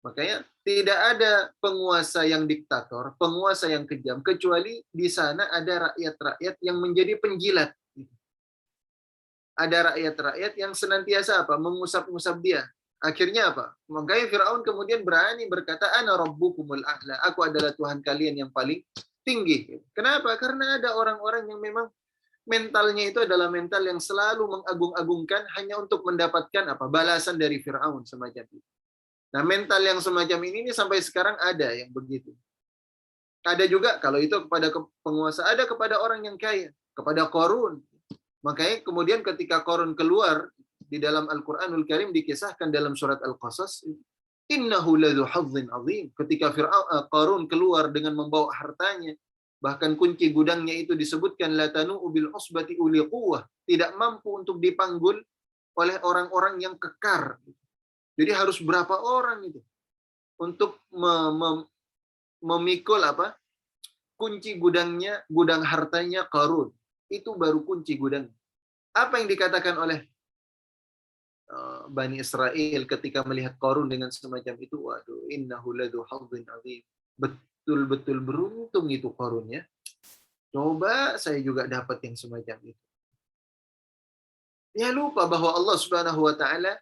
Makanya tidak ada penguasa yang diktator, penguasa yang kejam, kecuali di sana ada rakyat-rakyat yang menjadi penjilat. Ada rakyat-rakyat yang senantiasa mengusap-ngusap dia. Akhirnya apa? Makanya Fir'aun kemudian berani berkata, Ana rabbukumul a'la. Aku adalah Tuhan kalian yang paling tinggi. Kenapa? Karena ada orang-orang yang memang mentalnya itu adalah mental yang selalu mengagung-agungkan hanya untuk mendapatkan balasan dari Fir'aun semacam itu. Nah, mental yang semacam ini sampai sekarang ada yang begitu. Ada juga kalau itu kepada penguasa, ada kepada orang yang kaya, kepada Qarun. Makanya kemudian ketika Qarun keluar di dalam Al-Qur'anul Karim dikisahkan dalam surat Al-Qasas, innahu ladzu hazzin azim. Ketika Qarun keluar dengan membawa hartanya, bahkan kunci gudangnya itu disebutkan la tanu bil usbati uli quwwah, tidak mampu untuk dipanggul oleh orang-orang yang kekar. Jadi harus berapa orang itu untuk memikul kunci gudangnya, gudang hartanya Qarun. Itu baru kunci gudang. Apa yang dikatakan oleh Bani Israel ketika melihat Qarun dengan semacam itu? Waduh, innahu ladzu hazzin azim. Betul-betul beruntung itu Qarun, ya. Coba saya juga dapat yang semacam itu. Dia lupa bahwa Allah Subhanahu wa taala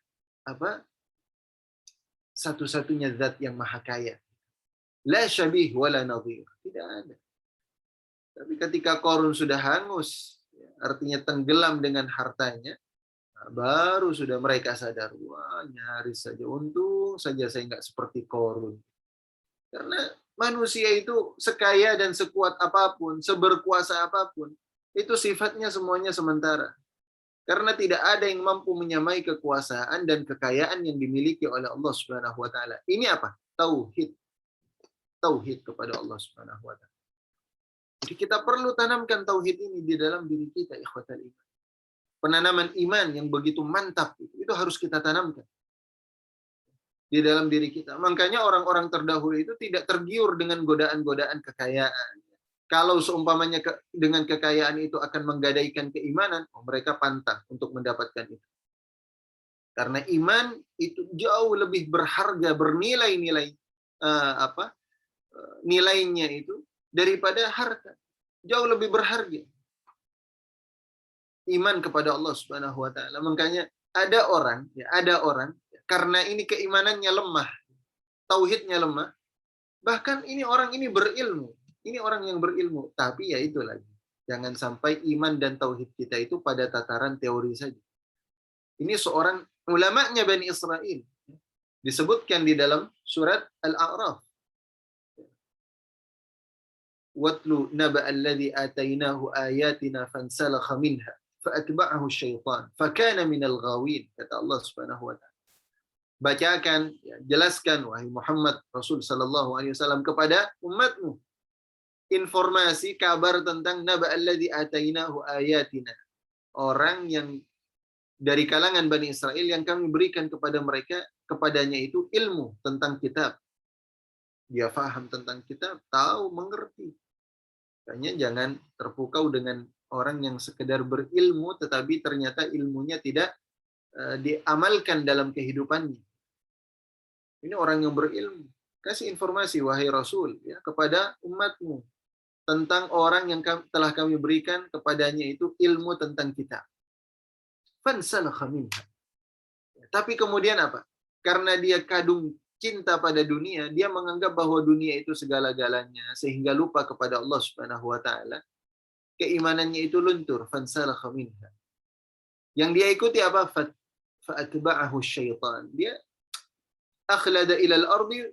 satu-satunya zat yang maha kaya. La syabih wala nadhir. Tidak ada. Tapi ketika Qarun sudah hangus, artinya tenggelam dengan hartanya, baru sudah mereka sadar, wah nyaris saja, untung saja saya nggak seperti Qarun. Karena manusia itu sekaya dan sekuat apapun, seberkuasa apapun, itu sifatnya semuanya sementara. Karena tidak ada yang mampu menyamai kekuasaan dan kekayaan yang dimiliki oleh Allah Subhanahu wa taala. Ini apa? Tauhid. Tauhid kepada Allah Subhanahu wa taala. Jadi kita perlu tanamkan tauhid ini di dalam diri kita, ikhwatal iman. Penanaman iman yang begitu mantap itu harus kita tanamkan di dalam diri kita. Makanya orang-orang terdahulu itu tidak tergiur dengan godaan-godaan kekayaan. Kalau seumpamanya dengan kekayaan itu akan menggadaikan keimanan, mereka pantang untuk mendapatkan itu. Karena iman itu jauh lebih berharga, bernilai-nilai nilainya itu daripada harta. Jauh lebih berharga. Iman kepada Allah Subhanahu wa taala. Makanya ada orang karena ini keimanannya lemah, tauhidnya lemah, bahkan ini orang ini berilmu. Ini orang yang berilmu, tapi ya itu lagi. Jangan sampai iman dan tauhid kita itu pada tataran teori saja. Ini seorang ulamanya Bani Israel. Disebutkan di dalam surat Al-A'raf. Watlu naba'a alladhi atainahu ayatina fansalakha minha fa'atba'ahu syaitan fakana minal ghawin, kata Allah Subhanahu wa taala. Bacakan, jelaskan wahai Muhammad Rasul sallallahu alaihi wasallam kepada umatmu informasi kabar tentang naba alladzi atainahu ayatina, orang yang dari kalangan Bani Israel yang kami berikan kepada mereka, kepadanya itu ilmu tentang kitab. Dia faham tentang kitab, tahu, mengerti. Makanya jangan terpukau dengan orang yang sekedar berilmu tetapi ternyata ilmunya tidak diamalkan dalam kehidupannya. Ini orang yang berilmu. Kasih informasi wahai Rasul ya, kepada umatmu tentang orang yang telah kami berikan kepadanya itu ilmu tentang kitab. Fansalakha minha. Tapi kemudian apa? Karena dia kadung cinta pada dunia, dia menganggap bahwa dunia itu segala-galanya sehingga lupa kepada Allah Subhanahu wa taala. Keimanannya itu luntur, fansalakha minha. Yang dia ikuti apa? Fa'atba'ahu syaitan. Dia akhlada ilal ardi,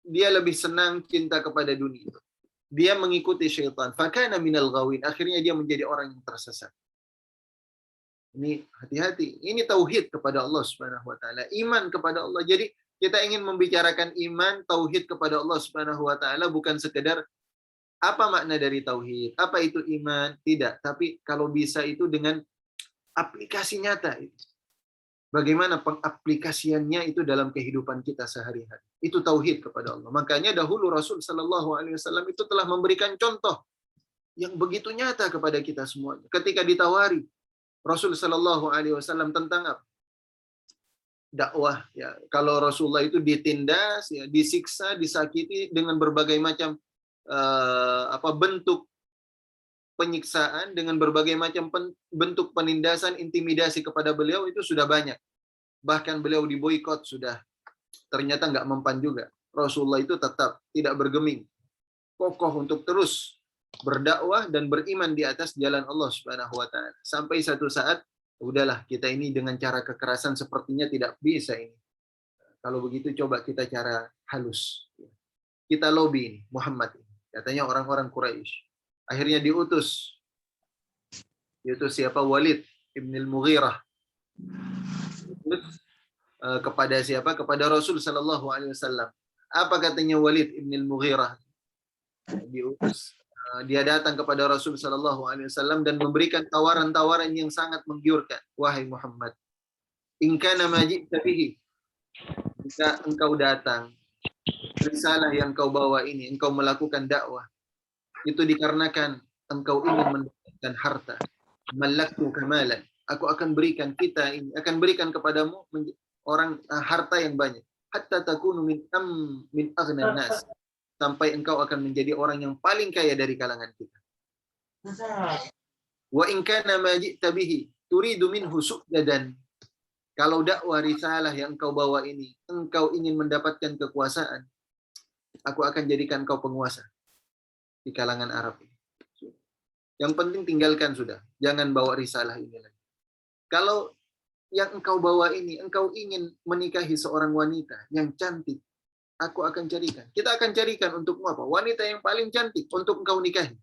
dia lebih senang cinta kepada dunia. Dia mengikuti syaitan. Fakana minal ghawin. Akhirnya dia menjadi orang yang tersesat. Ini hati-hati. Ini tauhid kepada Allah Subhanahu wa taala. Iman kepada Allah. Jadi kita ingin membicarakan iman, tauhid kepada Allah Subhanahu wa taala bukan sekedar apa makna dari tauhid, apa itu iman, tidak. Tapi kalau bisa itu dengan aplikasi nyata. Bagaimana pengaplikasiannya itu dalam kehidupan kita sehari-hari. Itu tauhid kepada Allah. Makanya dahulu Rasul Shallallahu Alaihi Wasallam itu telah memberikan contoh yang begitu nyata kepada kita semuanya. Ketika ditawari Rasul Shallallahu Alaihi Wasallam tentang apa? Dakwah. Ya, kalau Rasulullah itu ditindas, ya, disiksa, disakiti dengan berbagai macam bentuk penyiksaan, dengan berbagai macam bentuk penindasan, intimidasi kepada beliau itu sudah banyak. Bahkan beliau diboikot sudah. Ternyata nggak mempan juga. Rasulullah itu tetap tidak bergeming. Kokoh untuk terus berdakwah dan beriman di atas jalan Allah Subhanahu wa taala. Sampai satu saat, udahlah kita ini dengan cara kekerasan sepertinya tidak bisa ini. Kalau begitu coba kita cara halus. Kita lobby ini, Muhammad ini. Katanya orang-orang Quraisy. Akhirnya diutus siapa? Walid ibn al-Mughirah. Kepada siapa? Kepada Rasul Sallallahu Alaihi Wasallam. Apa katanya Walid ibn al-Mughirah? Diutus. Dia datang kepada Rasul Sallallahu Alaihi Wasallam dan memberikan tawaran-tawaran yang sangat menggiurkan. Wahai Muhammad, in kana ma ji'ta bihi, jika engkau datang, risalah yang kau bawa ini, engkau melakukan dakwah, itu dikarenakan engkau ingin mendapatkan harta. Malaktu kamalan. Aku akan berikan kita ini, akan berikan kepadamu orang harta yang banyak. Hatta takunu min aghnan nas. Sampai engkau akan menjadi orang yang paling kaya dari kalangan kita. Wa in kana ma ji'ta bihi turidu minhu su'dadan. Kalau dakwah risalah yang engkau bawa ini, engkau ingin mendapatkan kekuasaan, aku akan jadikan kau penguasa di kalangan Arab. Yang penting tinggalkan sudah. Jangan bawa risalah ini lagi. Kalau yang engkau bawa ini, engkau ingin menikahi seorang wanita yang cantik, aku akan carikan. Kita akan carikan untukmu apa? Wanita yang paling cantik untuk engkau nikahi.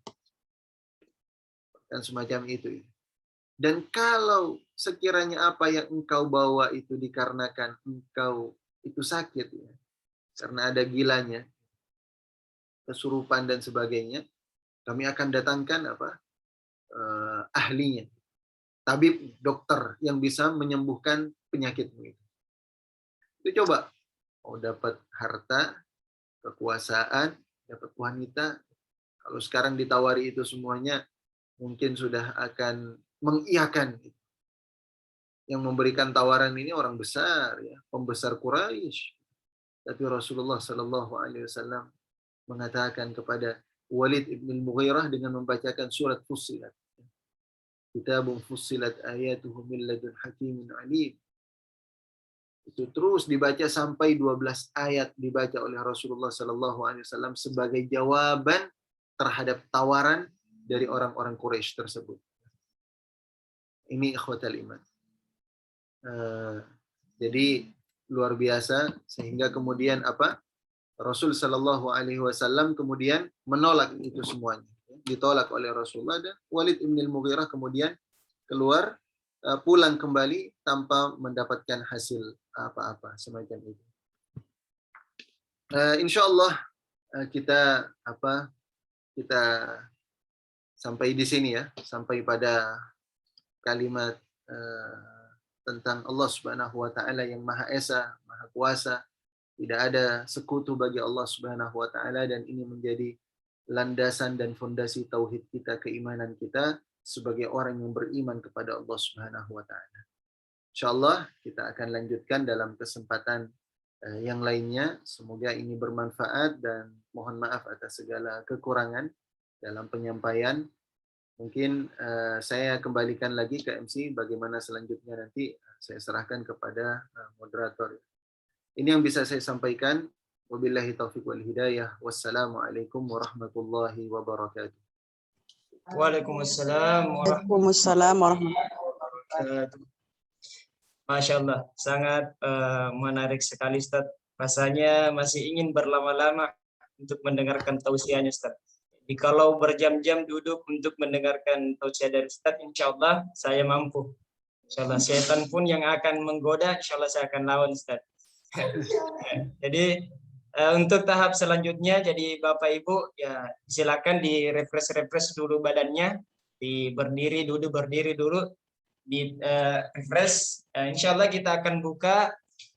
Dan semacam itu. Dan kalau sekiranya apa yang engkau bawa itu dikarenakan engkau itu sakit, ya, karena ada gilanya, kesurupan dan sebagainya, kami akan datangkan ahlinya, tabib, dokter yang bisa menyembuhkan penyakitmu itu. Itu coba, mau dapat harta, kekuasaan, dapat wanita, kalau sekarang ditawari itu semuanya, mungkin sudah akan mengiyakan. Yang memberikan tawaran ini orang besar, ya, pembesar Quraisy. Tapi Rasulullah Shallallahu Alaihi Wasallam mengatakan kepada Walid ibn Mughirah dengan membacakan surat Fussilat. Kitabun fussilat ayatuhu min ladun hakimin alim. Itu terus dibaca sampai 12 ayat dibaca oleh Rasulullah Shallallahu Alaihi Wasallam sebagai jawaban terhadap tawaran dari orang-orang Quraisy tersebut. Ini ikhwatal iman. Jadi luar biasa, sehingga kemudian Rasul Shallallahu Alaihi Wasallam kemudian menolak itu semuanya, ditolak oleh Rasulullah, dan Walid ibn al-Mughirah kemudian keluar, pulang kembali tanpa mendapatkan hasil apa-apa semacam itu. Insya Allah kita sampai di sini, ya, sampai pada kalimat tentang Allah Subhanahu wa taala yang Maha Esa, Maha Kuasa. Tidak ada sekutu bagi Allah Subhanahu wa taala, dan ini menjadi landasan dan fondasi tauhid kita, keimanan kita sebagai orang yang beriman kepada Allah Subhanahu wa taala. Insyaallah kita akan lanjutkan dalam kesempatan yang lainnya. Semoga ini bermanfaat, dan mohon maaf atas segala kekurangan dalam penyampaian. Mungkin saya kembalikan lagi ke MC, bagaimana selanjutnya nanti saya serahkan kepada moderator. Ini yang bisa saya sampaikan. Wabillahi taufiq wal hidayah. Wassalamualaikum warahmatullahi wabarakatuh. Waalaikumsalam warahmatullahi wabarakatuh. Masya Allah, sangat menarik sekali Ustaz. Rasanya masih ingin berlama-lama untuk mendengarkan tausiahnya Ustaz. Jadi kalau berjam-jam duduk untuk mendengarkan tausiah dari Ustaz, insya Allah saya mampu. Insya Allah setan pun yang akan menggoda, insya Allah saya akan lawan Ustaz. Jadi untuk tahap selanjutnya, jadi Bapak Ibu ya silakan di refresh dulu badannya, di berdiri dulu, di refresh. Insya Allah kita akan buka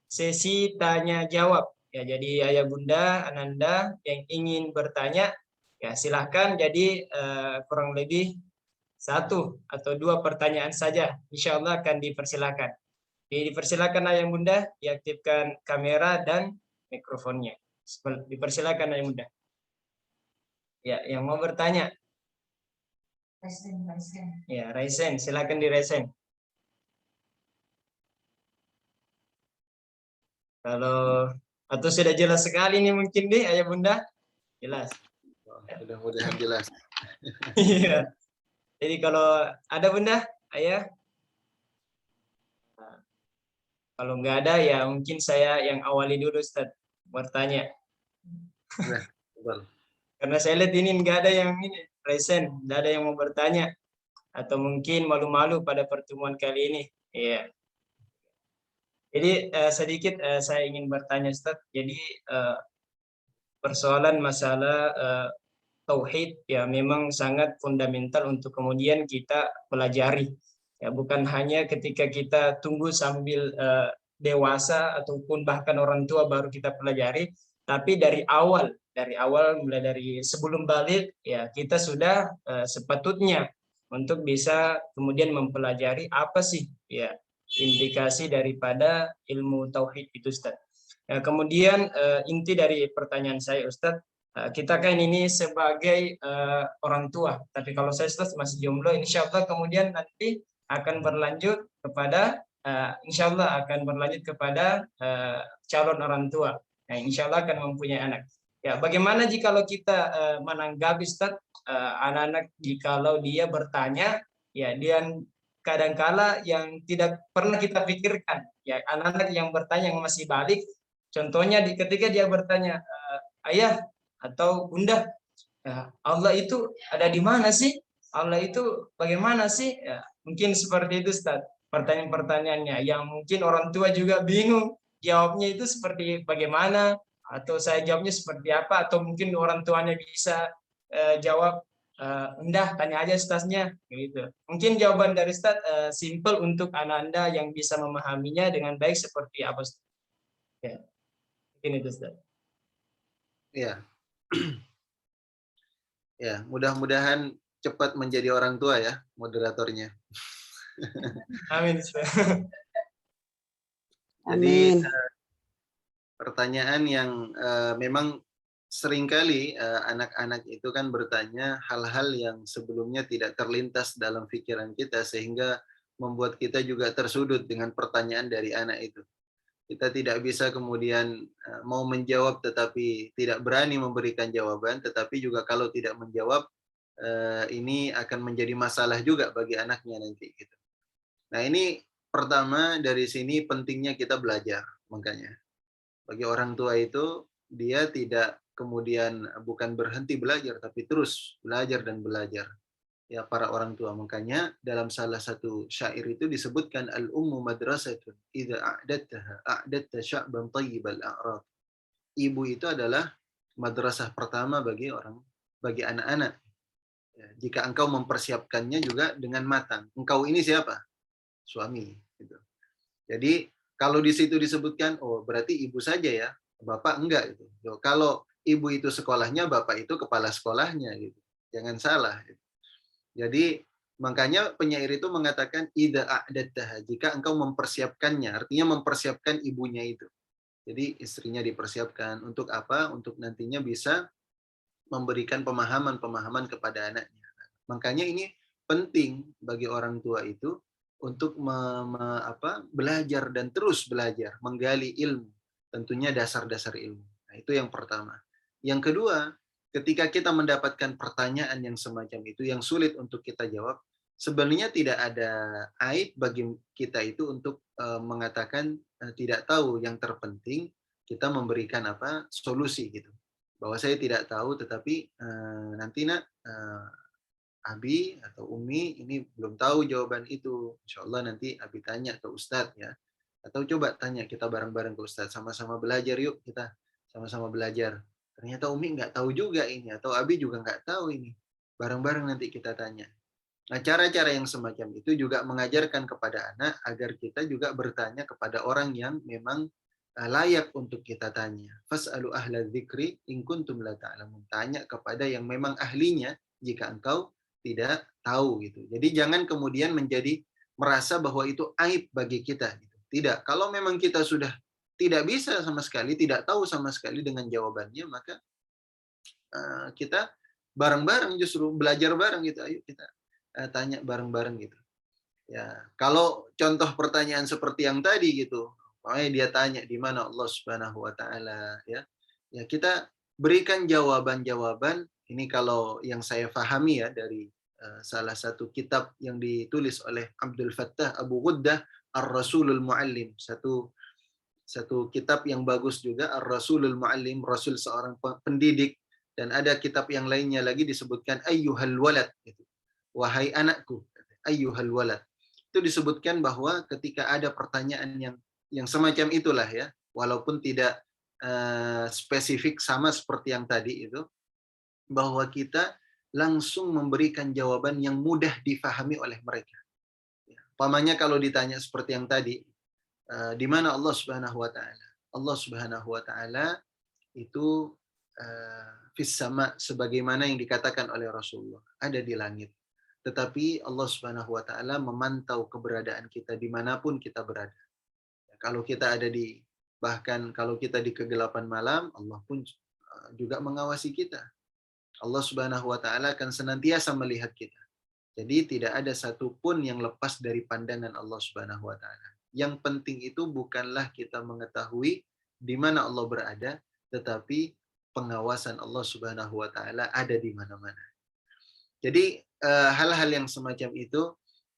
sesi tanya jawab. Ya, jadi ayah bunda, ananda yang ingin bertanya, ya silahkan. Jadi kurang lebih 1 atau 2 pertanyaan saja, insya Allah akan dipersilakan. Dipersilakan ayah bunda, diaktifkan kamera dan mikrofonnya. Dipersilakan ayah bunda. Ya, yang mau bertanya. Ya, Raisen, silakan di Raisen. Kalau atau sudah jelas sekali nih mungkin deh ayah bunda, jelas. Mudah-mudahan jelas. Iya. Jadi kalau ada bunda, ayah. Kalau nggak ada ya mungkin saya yang awali dulu Ustaz bertanya. Karena saya lihat ini nggak ada yang ini present, nggak ada yang mau bertanya, atau mungkin malu-malu pada pertemuan kali ini. Iya. Jadi sedikit saya ingin bertanya Ustaz. Jadi persoalan masalah tauhid ya memang sangat fundamental untuk kemudian kita pelajari. Ya, bukan hanya ketika kita tunggu sambil dewasa ataupun bahkan orang tua baru kita pelajari, tapi dari awal mulai dari sebelum balik ya kita sudah sepatutnya untuk bisa kemudian mempelajari apa sih ya indikasi daripada ilmu tauhid itu Ustaz. Ya, kemudian inti dari pertanyaan saya Ustaz, kita kan ini sebagai orang tua, tapi kalau saya Ustaz masih jomblo, insya Allah kemudian nanti akan berlanjut kepada insya Allah akan berlanjut kepada calon orang tua. Nah, insya Allah akan mempunyai anak. Ya, bagaimana jika kita menanggapi Ustaz anak-anak jikalau dia bertanya, ya dia kadangkala yang tidak pernah kita pikirkan, ya anak-anak yang bertanya yang masih balik, contohnya ketika dia bertanya, ayah atau bunda, Allah itu ada di mana sih? Allah itu bagaimana sih? Ya, mungkin seperti itu Ustaz. Pertanyaan-pertanyaannya yang mungkin orang tua juga bingung jawabnya itu seperti bagaimana, atau saya jawabnya seperti apa, atau mungkin orang tuanya bisa jawab endah, tanya aja Ustaznya gitu. Mungkin jawaban dari Ustaz simple untuk anak Anda yang bisa memahaminya dengan baik seperti apa Ustaz? Ya, mungkin itu Ustaz. Ya, ya, mudah-mudahan cepat menjadi orang tua ya moderatornya. Amin Ustaz. Jadi Amin. pertanyaan yang memang seringkali anak-anak itu kan bertanya hal-hal yang sebelumnya tidak terlintas dalam pikiran kita sehingga membuat kita juga tersudut dengan pertanyaan dari anak itu. Kita tidak bisa kemudian mau menjawab tetapi tidak berani memberikan jawaban, tetapi juga kalau tidak menjawab ini akan menjadi masalah juga bagi anaknya nanti gitu. Nah, ini pertama dari sini pentingnya kita belajar. Makanya bagi orang tua itu dia tidak kemudian bukan berhenti belajar tapi terus belajar dan belajar. Ya, para orang tua. Makanya dalam salah satu syair itu disebutkan al-ummu madrasatun idza a'dadtaha a'dadta sya'ban thayyibal a'rad. Ibu itu adalah madrasah pertama bagi anak-anak. Ya, jika engkau mempersiapkannya juga dengan matang. Engkau ini siapa? Suami gitu. Jadi kalau di situ disebutkan oh berarti ibu saja ya, bapak enggak gitu. Kalau ibu itu sekolahnya, bapak itu kepala sekolahnya gitu. Jangan salah gitu. Jadi makanya penyair itu mengatakan idza a'dadtaha, jika engkau mempersiapkannya, artinya mempersiapkan ibunya itu. Jadi istrinya dipersiapkan untuk apa? Untuk nantinya bisa memberikan pemahaman-pemahaman kepada anaknya. Makanya ini penting bagi orang tua itu untuk belajar dan terus belajar, menggali ilmu, tentunya dasar-dasar ilmu. Nah, itu yang pertama. Yang kedua, ketika kita mendapatkan pertanyaan yang semacam itu yang sulit untuk kita jawab, sebenarnya tidak ada aib bagi kita itu untuk mengatakan tidak tahu. Yang terpenting kita memberikan solusi gitu. Bahwa saya tidak tahu, tetapi nanti nak Abi atau Umi ini belum tahu jawaban itu. Insya Allah nanti Abi tanya ke Ustadz ya. Atau coba tanya kita bareng-bareng ke Ustadz. Sama-sama belajar yuk kita. Sama-sama belajar. Ternyata Umi nggak tahu juga ini. Atau Abi juga nggak tahu ini. Bareng-bareng nanti kita tanya. Nah, cara-cara yang semacam itu juga mengajarkan kepada anak agar kita juga bertanya kepada orang yang memang layak untuk kita tanya. Fas'alu ahla dzikri in kuntum la ta'lamun. Tanya kepada yang memang ahlinya jika engkau tidak tahu gitu. Jadi jangan kemudian menjadi merasa bahwa itu aib bagi kita gitu. Tidak. Kalau memang kita sudah tidak bisa sama sekali, tidak tahu sama sekali dengan jawabannya, maka kita bareng-bareng justru belajar bareng gitu. Ayo kita tanya bareng-bareng gitu. Ya, kalau contoh pertanyaan seperti yang tadi gitu, makanya dia tanya di mana Allah Subhanahu wa taala ya. Ya, kita berikan jawaban-jawaban ini kalau yang saya pahami ya dari salah satu kitab yang ditulis oleh Abdul Fattah Abu Ghuddah Ar-Rasulul Muallim, satu kitab yang bagus juga, Ar-Rasulul Muallim, Rasul seorang pendidik, dan ada kitab yang lainnya lagi disebutkan Ayyuhal Walad gitu. Wahai anakku, ayyuhal walad. Itu disebutkan bahwa ketika ada pertanyaan yang semacam itulah ya, walaupun tidak spesifik sama seperti yang tadi itu, bahwa kita langsung memberikan jawaban yang mudah difahami oleh mereka. Pamannya kalau ditanya seperti yang tadi, di mana Allah Subhanahu wa taala? Allah Subhanahu wa taala itu fis sama, sebagaimana yang dikatakan oleh Rasulullah, ada di langit. Tetapi Allah Subhanahu wa taala memantau keberadaan kita dimanapun kita berada. Kalau kita ada bahkan kalau kita di kegelapan malam, Allah pun juga mengawasi kita. Allah Subhanahu wa taala akan senantiasa melihat kita. Jadi tidak ada satupun yang lepas dari pandangan Allah Subhanahu wa taala. Yang penting itu bukanlah kita mengetahui di mana Allah berada, tetapi pengawasan Allah Subhanahu wa taala ada di mana-mana. Jadi hal-hal yang semacam itu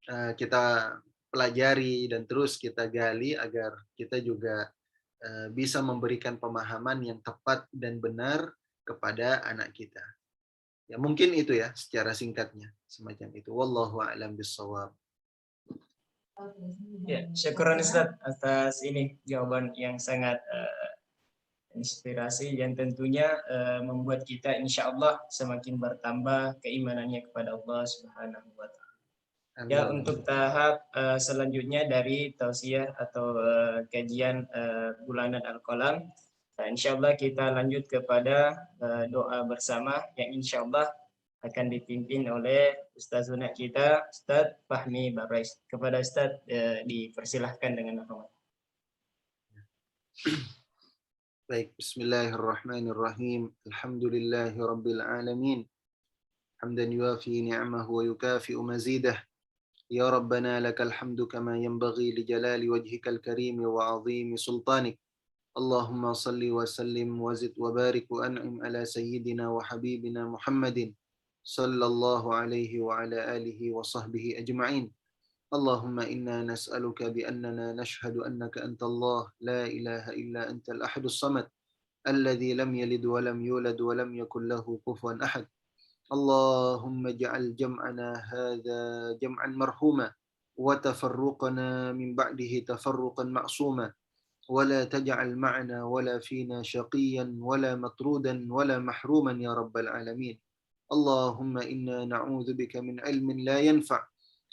kita pelajari dan terus kita gali agar kita juga bisa memberikan pemahaman yang tepat dan benar kepada anak kita. Ya, mungkin itu ya secara singkatnya semacam itu. Wallahu a'lam bishawab. Ya, syukuran Ustaz atas ini jawaban yang sangat inspirasi yang tentunya membuat kita insya Allah semakin bertambah keimanannya kepada Allah Subhanahu wa Ta'ala. Ya, untuk tahap selanjutnya dari tausiah atau kajian bulanan Al-Qalam, insya Allah kita lanjut kepada doa bersama yang insya Allah akan dipimpin oleh Ustazuna kita, Ustaz Fahmi Barais. Kepada Ustaz dipersilahkan dengan hormat. Baik, bismillahirrahmanirrahim. Alhamdulillahi rabbil alamin. Hamdan yuafi ni'amahu wa yukafi'u mazidah. Ya Rabbana lakal hamdu kama yanbaghi li jalali wajhikal karim wa 'azimi sultanik. Allahumma salli wa sallim wa zid wa barik wa an'im ala sayyidina wa habibina Muhammadin sallallahu alaihi wa ala alihi wa sahbihi ajma'in. Allahumma inna nas'aluka bi annana nashhadu annaka anta Allah la ilaha illa anta al-ahadus samad alladhi lam yalid wa lam yulad wa lam yakul lahu kufuwan ahad. Allahumma ja'al jam'ana hadha jam'an marhuma wa tafarruqana min ba'dihi tafarruqan ma'suma. ولا تجعل معنا ولا فينا شقيا ولا مطرودا ولا محروما يا رب العالمين. اللهم إنا نعوذ بك من علم لا ينفع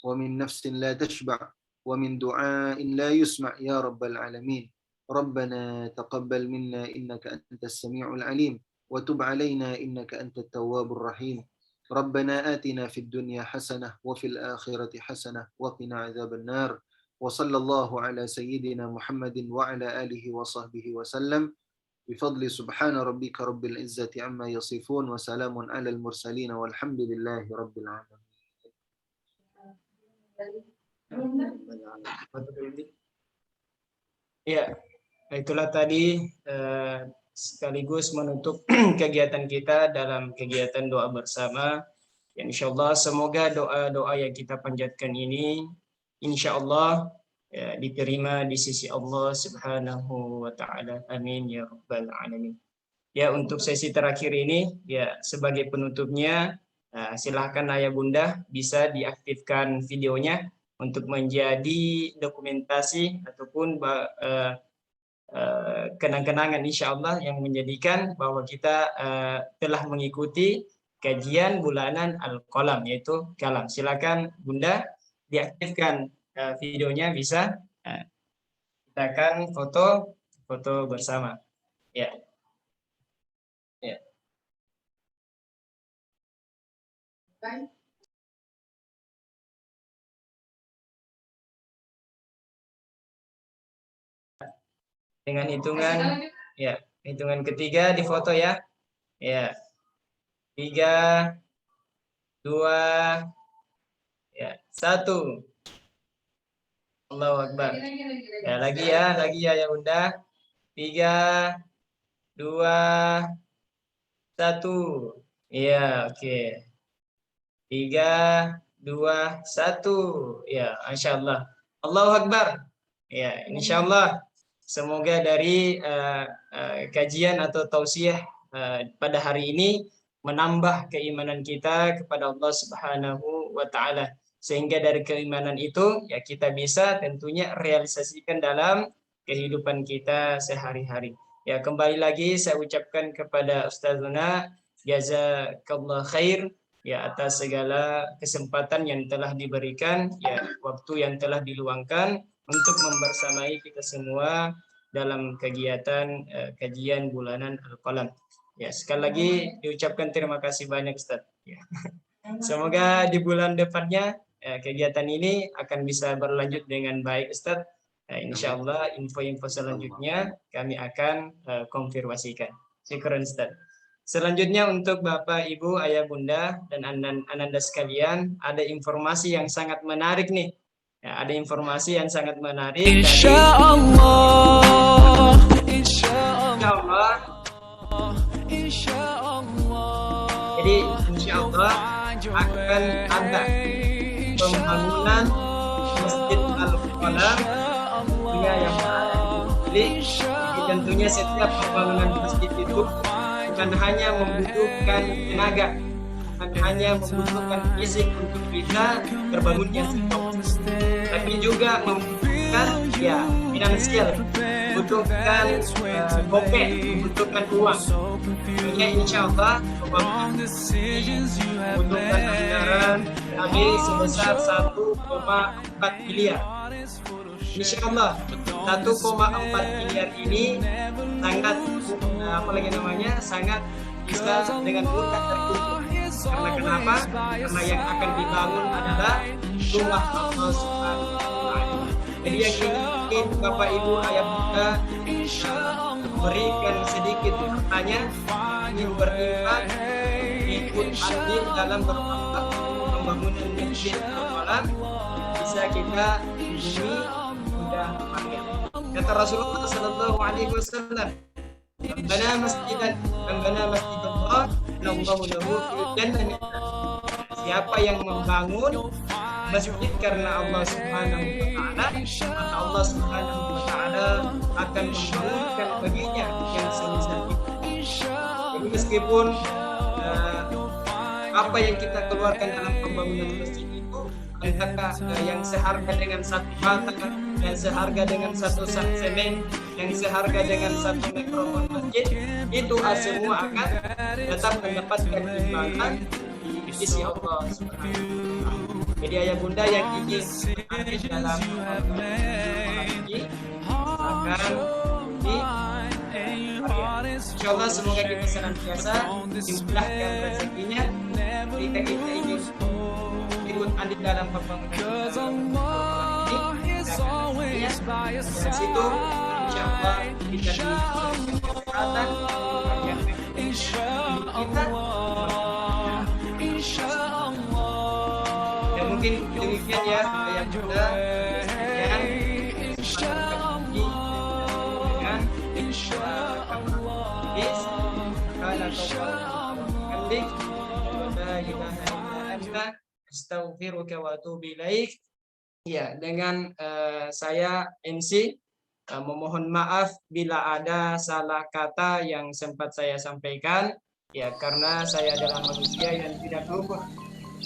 ومن نفس لا تشبع ومن دعاء لا يسمع يا رب العالمين. ربنا تقبل منا إنك أنت السميع العليم وتب علينا إنك أنت التواب الرحيم. ربنا آتنا في الدنيا حسنة وفي الآخرة حسنة وقنا عذاب النار. وصلى الله على سيدنا محمد وعلى آله وصحبه وسلم بفضل سبحان ربك رب العزة عما يصفون وسلام على المرسلين والحمد لله رب العالمين. Ya, itulah tadi sekaligus menutup kegiatan kita dalam kegiatan doa bersama. Ya, insya Allah semoga doa-doa yang kita panjatkan ini insya Allah ya, diterima di sisi Allah Subhanahu wa Ta'ala. Amin ya Rabbal Alamin. Ya, untuk sesi terakhir ini, ya sebagai penutupnya, silahkan ayah bunda bisa diaktifkan videonya untuk menjadi dokumentasi ataupun kenang-kenangan insya Allah yang menjadikan bahwa kita telah mengikuti kajian bulanan Al-Qalam, yaitu kalam. Silakan bunda diaktifkan videonya, bisa kita akan foto bersama ya. Ya. Dengan hitungan ketiga di foto ya. Ya. 3, 2, ya 1. Allahu Akbar. Ya, lagi ya bunda. 3, 2, 1. Iya, oke. 3, 2, 1. Ya, Masya Allah. Allahu Akbar. Ya, insya Allah. Semoga dari kajian atau tausiah pada hari ini menambah keimanan kita kepada Allah Subhanahu wa Ta'ala. Sehingga dari keimanan itu ya kita bisa tentunya realisasikan dalam kehidupan kita sehari-hari. Ya, kembali lagi saya ucapkan kepada Ustazuna jazakallah khair ya atas segala kesempatan yang telah diberikan, ya waktu yang telah diluangkan untuk membersamai kita semua dalam kegiatan kajian bulanan Al-Qalam. Ya, sekali lagi diucapkan terima kasih banyak Ustaz. Ya. Semoga di bulan depannya kegiatan ini akan bisa berlanjut dengan baik Ustaz. Insya Allah info-info selanjutnya kami akan konfirmasikan. Syukuran Ustaz. Selanjutnya untuk Bapak, Ibu, Ayah, Bunda, dan Ananda sekalian, ada informasi yang sangat menarik nih. Ya, ada informasi yang sangat menarik. Insya Allah. Jadi insya Allah akan ada pembangunan Masjid Al-Qalam yang ada di Bali. Jadi tentunya setiap pembangunan masjid itu bukan hanya membutuhkan tenaga, bukan hanya membutuhkan fisik untuk kita terbangunnya sebuah masjid, tapi juga membutuhkan ya finansial, membutuhkan gopek, membutuhkan uang. Hanya insya Allah membutuhkan anggaran habis sebesar 1,4 miliar. Insya Allah 1,4 miliar ini sangat sangat bisa dengan mudah terkumpul. Karena kenapa? Karena yang akan dibangun adalah rumah Allah Subhanahu wa Ta'ala. Jadi yang ingin Bapak Ibu ayah bunda berikan sedikit hartanya, ingin berinfak, ikut andil dalam berinfak pembangunan masjid Al-Falah, bisa kita hubungi mudah panggil. Kata Rasulullah Sallallahu Alaihi Wasallam, "Bana masjidan, bana masjidullah, Allahu lahu fil jannah." Siapa yang membangun masjid karena Allah Subhanahu wa Ta'ala, maka Allah Subhanahu wa Ta'ala akan membangunkan baginya yang semisal itu. Jadi meskipun apa yang kita keluarkan dalam pembangunan masjid itu antara yang seharga dengan satu bata, yang seharga dengan satu sak semen, yang seharga dengan satu mikrofon masjid, itu semua akan tetap mendapatkan imbalan di sisi Allah Subhanahu wa Ta'ala. Jadi ayah bunda yang ingin ada dalam ini akan insya Allah semoga kita senantiasa dimudahkan rezekinya ketika kita ingin ikut andil dalam pembangunan ini. Dari situ insya Allah kita diberikan kesehatan yang kita. Ya mungkin demikian ya ayah bunda astaghfiruka wa atubu ilaik. Ya, dengan saya MC memohon maaf bila ada salah kata yang sempat saya sampaikan, ya karena saya adalah manusia yang tidak luput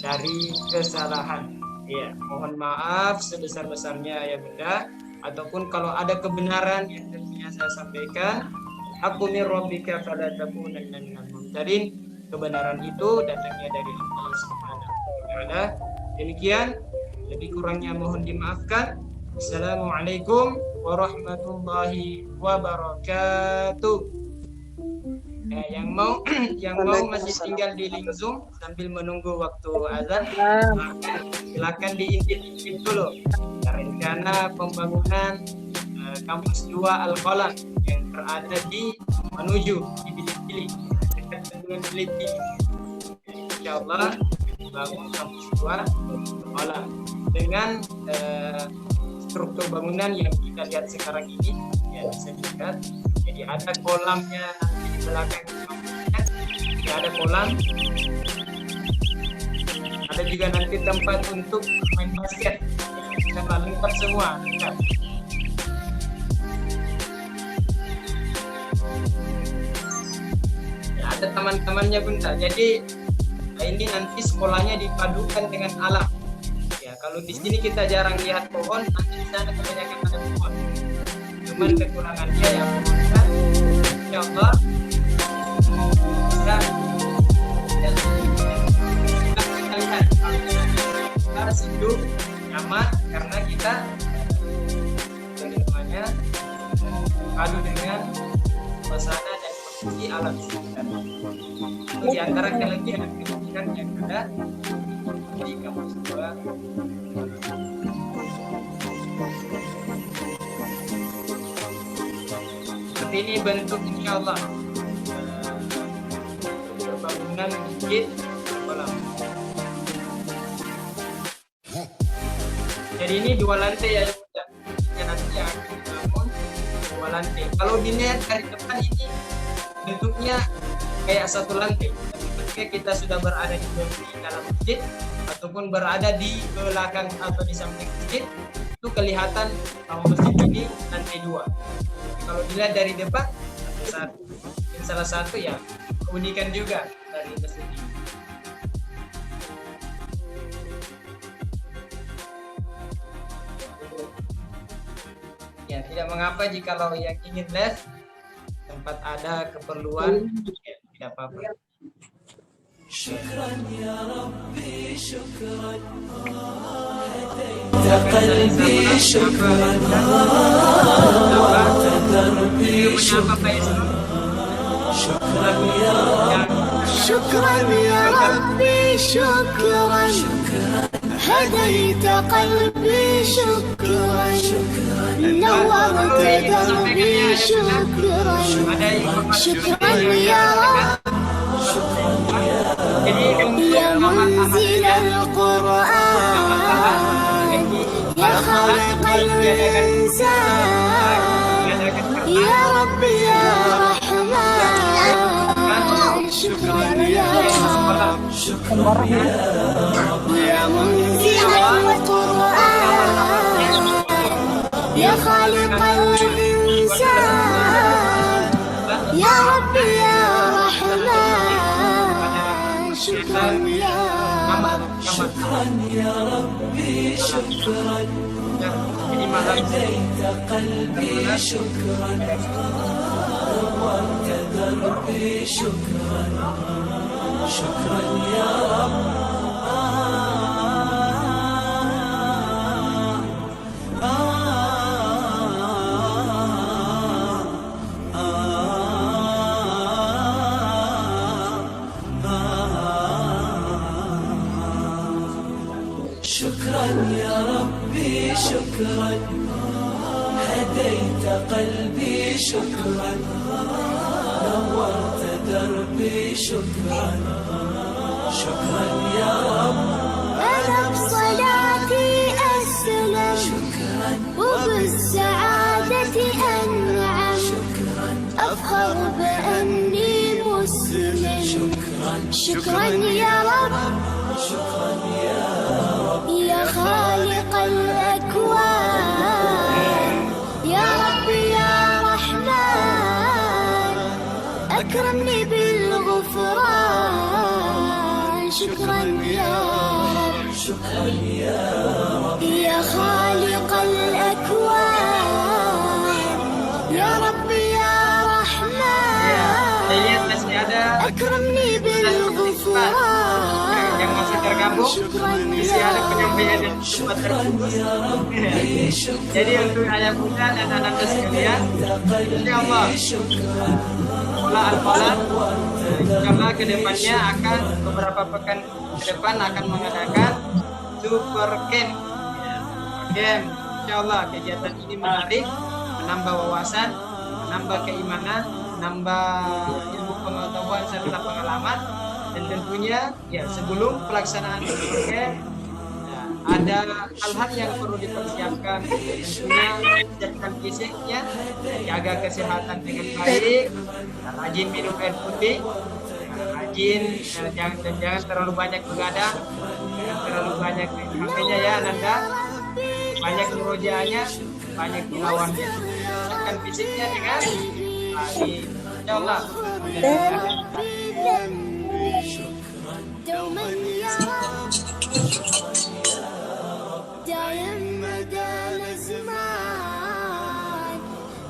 dari kesalahan. Ya, mohon maaf sebesar-besarnya ya bunda. Ataupun kalau ada kebenaran yang tentunya saya sampaikan, aku min rabbika fala takunanna minal mumtarin. Kebenaran itu datangnya dari Allah Subhanahu wa Ta'ala. Demikian, lebih kurangnya mohon dimaafkan. Assalamualaikum warahmatullahi wabarakatuh. Yang mau masih tinggal di link Zoom sambil menunggu waktu azan, silakan diintip dulu rencana pembangunan kampus 2 Al-Falah yang berada di menuju di Bilik-Bilik dekat dengan Bilik-Bilik. Insyaallah bangun kampus 2 Al-Falah dengan struktur bangunan yang kita lihat sekarang ini ya bisa dilihat. Jadi ada kolamnya di belakang kampusnya, ya ada kolam, ada juga nanti tempat untuk main basket, lengkap semua. Lengkap. Ya, ada teman-temannya bunda. Jadi ini nanti sekolahnya dipadukan dengan alam. Ya kalau di sini kita jarang lihat pohon, nanti di sana kebanyakan ada pohon. Cuman kekurangannya ya pohon kan. Insya Allah kita lihat kita sejuk nyaman karena kita dari rumahnya padu dengan suasana dan kondisi alam sekitar. Di antara kelebihan yang ada di kampus 2. Seperti ini bentuk insya Allah bangunan masjid kolam. Jadi ini 2 lantai ya nanti yang dibangun 2 lantai. Kalau dilihat dari depan ini bentuknya kayak 1 lantai. Ketika kita sudah berada di dalam masjid ataupun berada di belakang atau di samping masjid, itu kelihatan bahwa masjid ini lantai 2. Kalau dilihat dari depan salah satu ya keunikan juga dari masjid ini. Ya, tidak mengapa jikalau yang ingin les tempat ada keperluan, ya, tidak apa-apa. شكرا يا ربي شكرا هديت قلبي شكرا نورت دربي شكرا شكرا يا رب شكرا يا ربي شكرا هديت قلبي شكرا نورت دربي شكرا شكرا يا رب يا منزل القرآن يا خالق الإنسان يا رب يا رحمن شكرا يا رب يا منزل القرآن يا خالق الإنسان يا رب يا رحمن شكرا يا رب شكرا يا ربي شكرا هديت قلبي شكرا نورت دربي شكرا شكرا يا رب شكرا يا ربي شكرا هديت قلبي شكرا نورت دربي شكرا شكرا يا رب أنا بصلاتي أسلم شكرا وبالسعادة أنعم أفخر بأني مسلم شكرا يا رب شكرا يا رب يا خالق الأكوان يا رب يا رحمن أكرمني بالغفران شكرا يا رب شكرا يا رب يا خالق الأكوان يا رب يا Lihat رحمن masih ada أكرمني بالغفران yang masih tergabung, masih ada penyampaian yang cepat terputus. Jadi untuk ayah bunda dan anak-anak sekalian, insyaallah pola al-falah insyaallah kedepannya akan beberapa pekan ke depan akan mengadakan super camp. Insyaallah kegiatan ini menarik, menambah wawasan, menambah keimanan, menambah ilmu pengetahuan serta pengalaman. Dan tentunya ya sebelum pelaksanaan camp ada hal-hal yang perlu dipersiapkan, tentunya siapkan fisiknya, jaga kesehatan dengan baik, rajin minum air putih, rajin jangan terlalu banyak begadang, jangan terlalu banyak HP-nya ya Nanda, banyak murojaahnya, banyak tilawannya, siapkan fisiknya dengan baik, insyaallah. دوما يا رب دايم مدى الزمان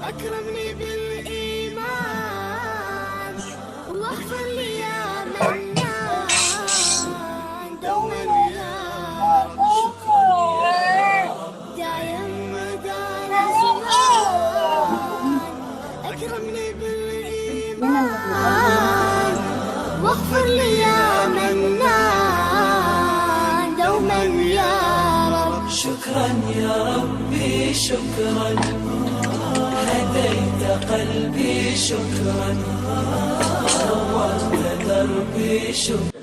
أكرمني بالإيمان واغفر لي يا منان دوما يا رب دايم مدى الزمان أكرمني بالإيمان واغفر لي يا منان دوما يا رب شكرا يا ربي شكرا هديت قلبي شكرا نورت دربي شكرا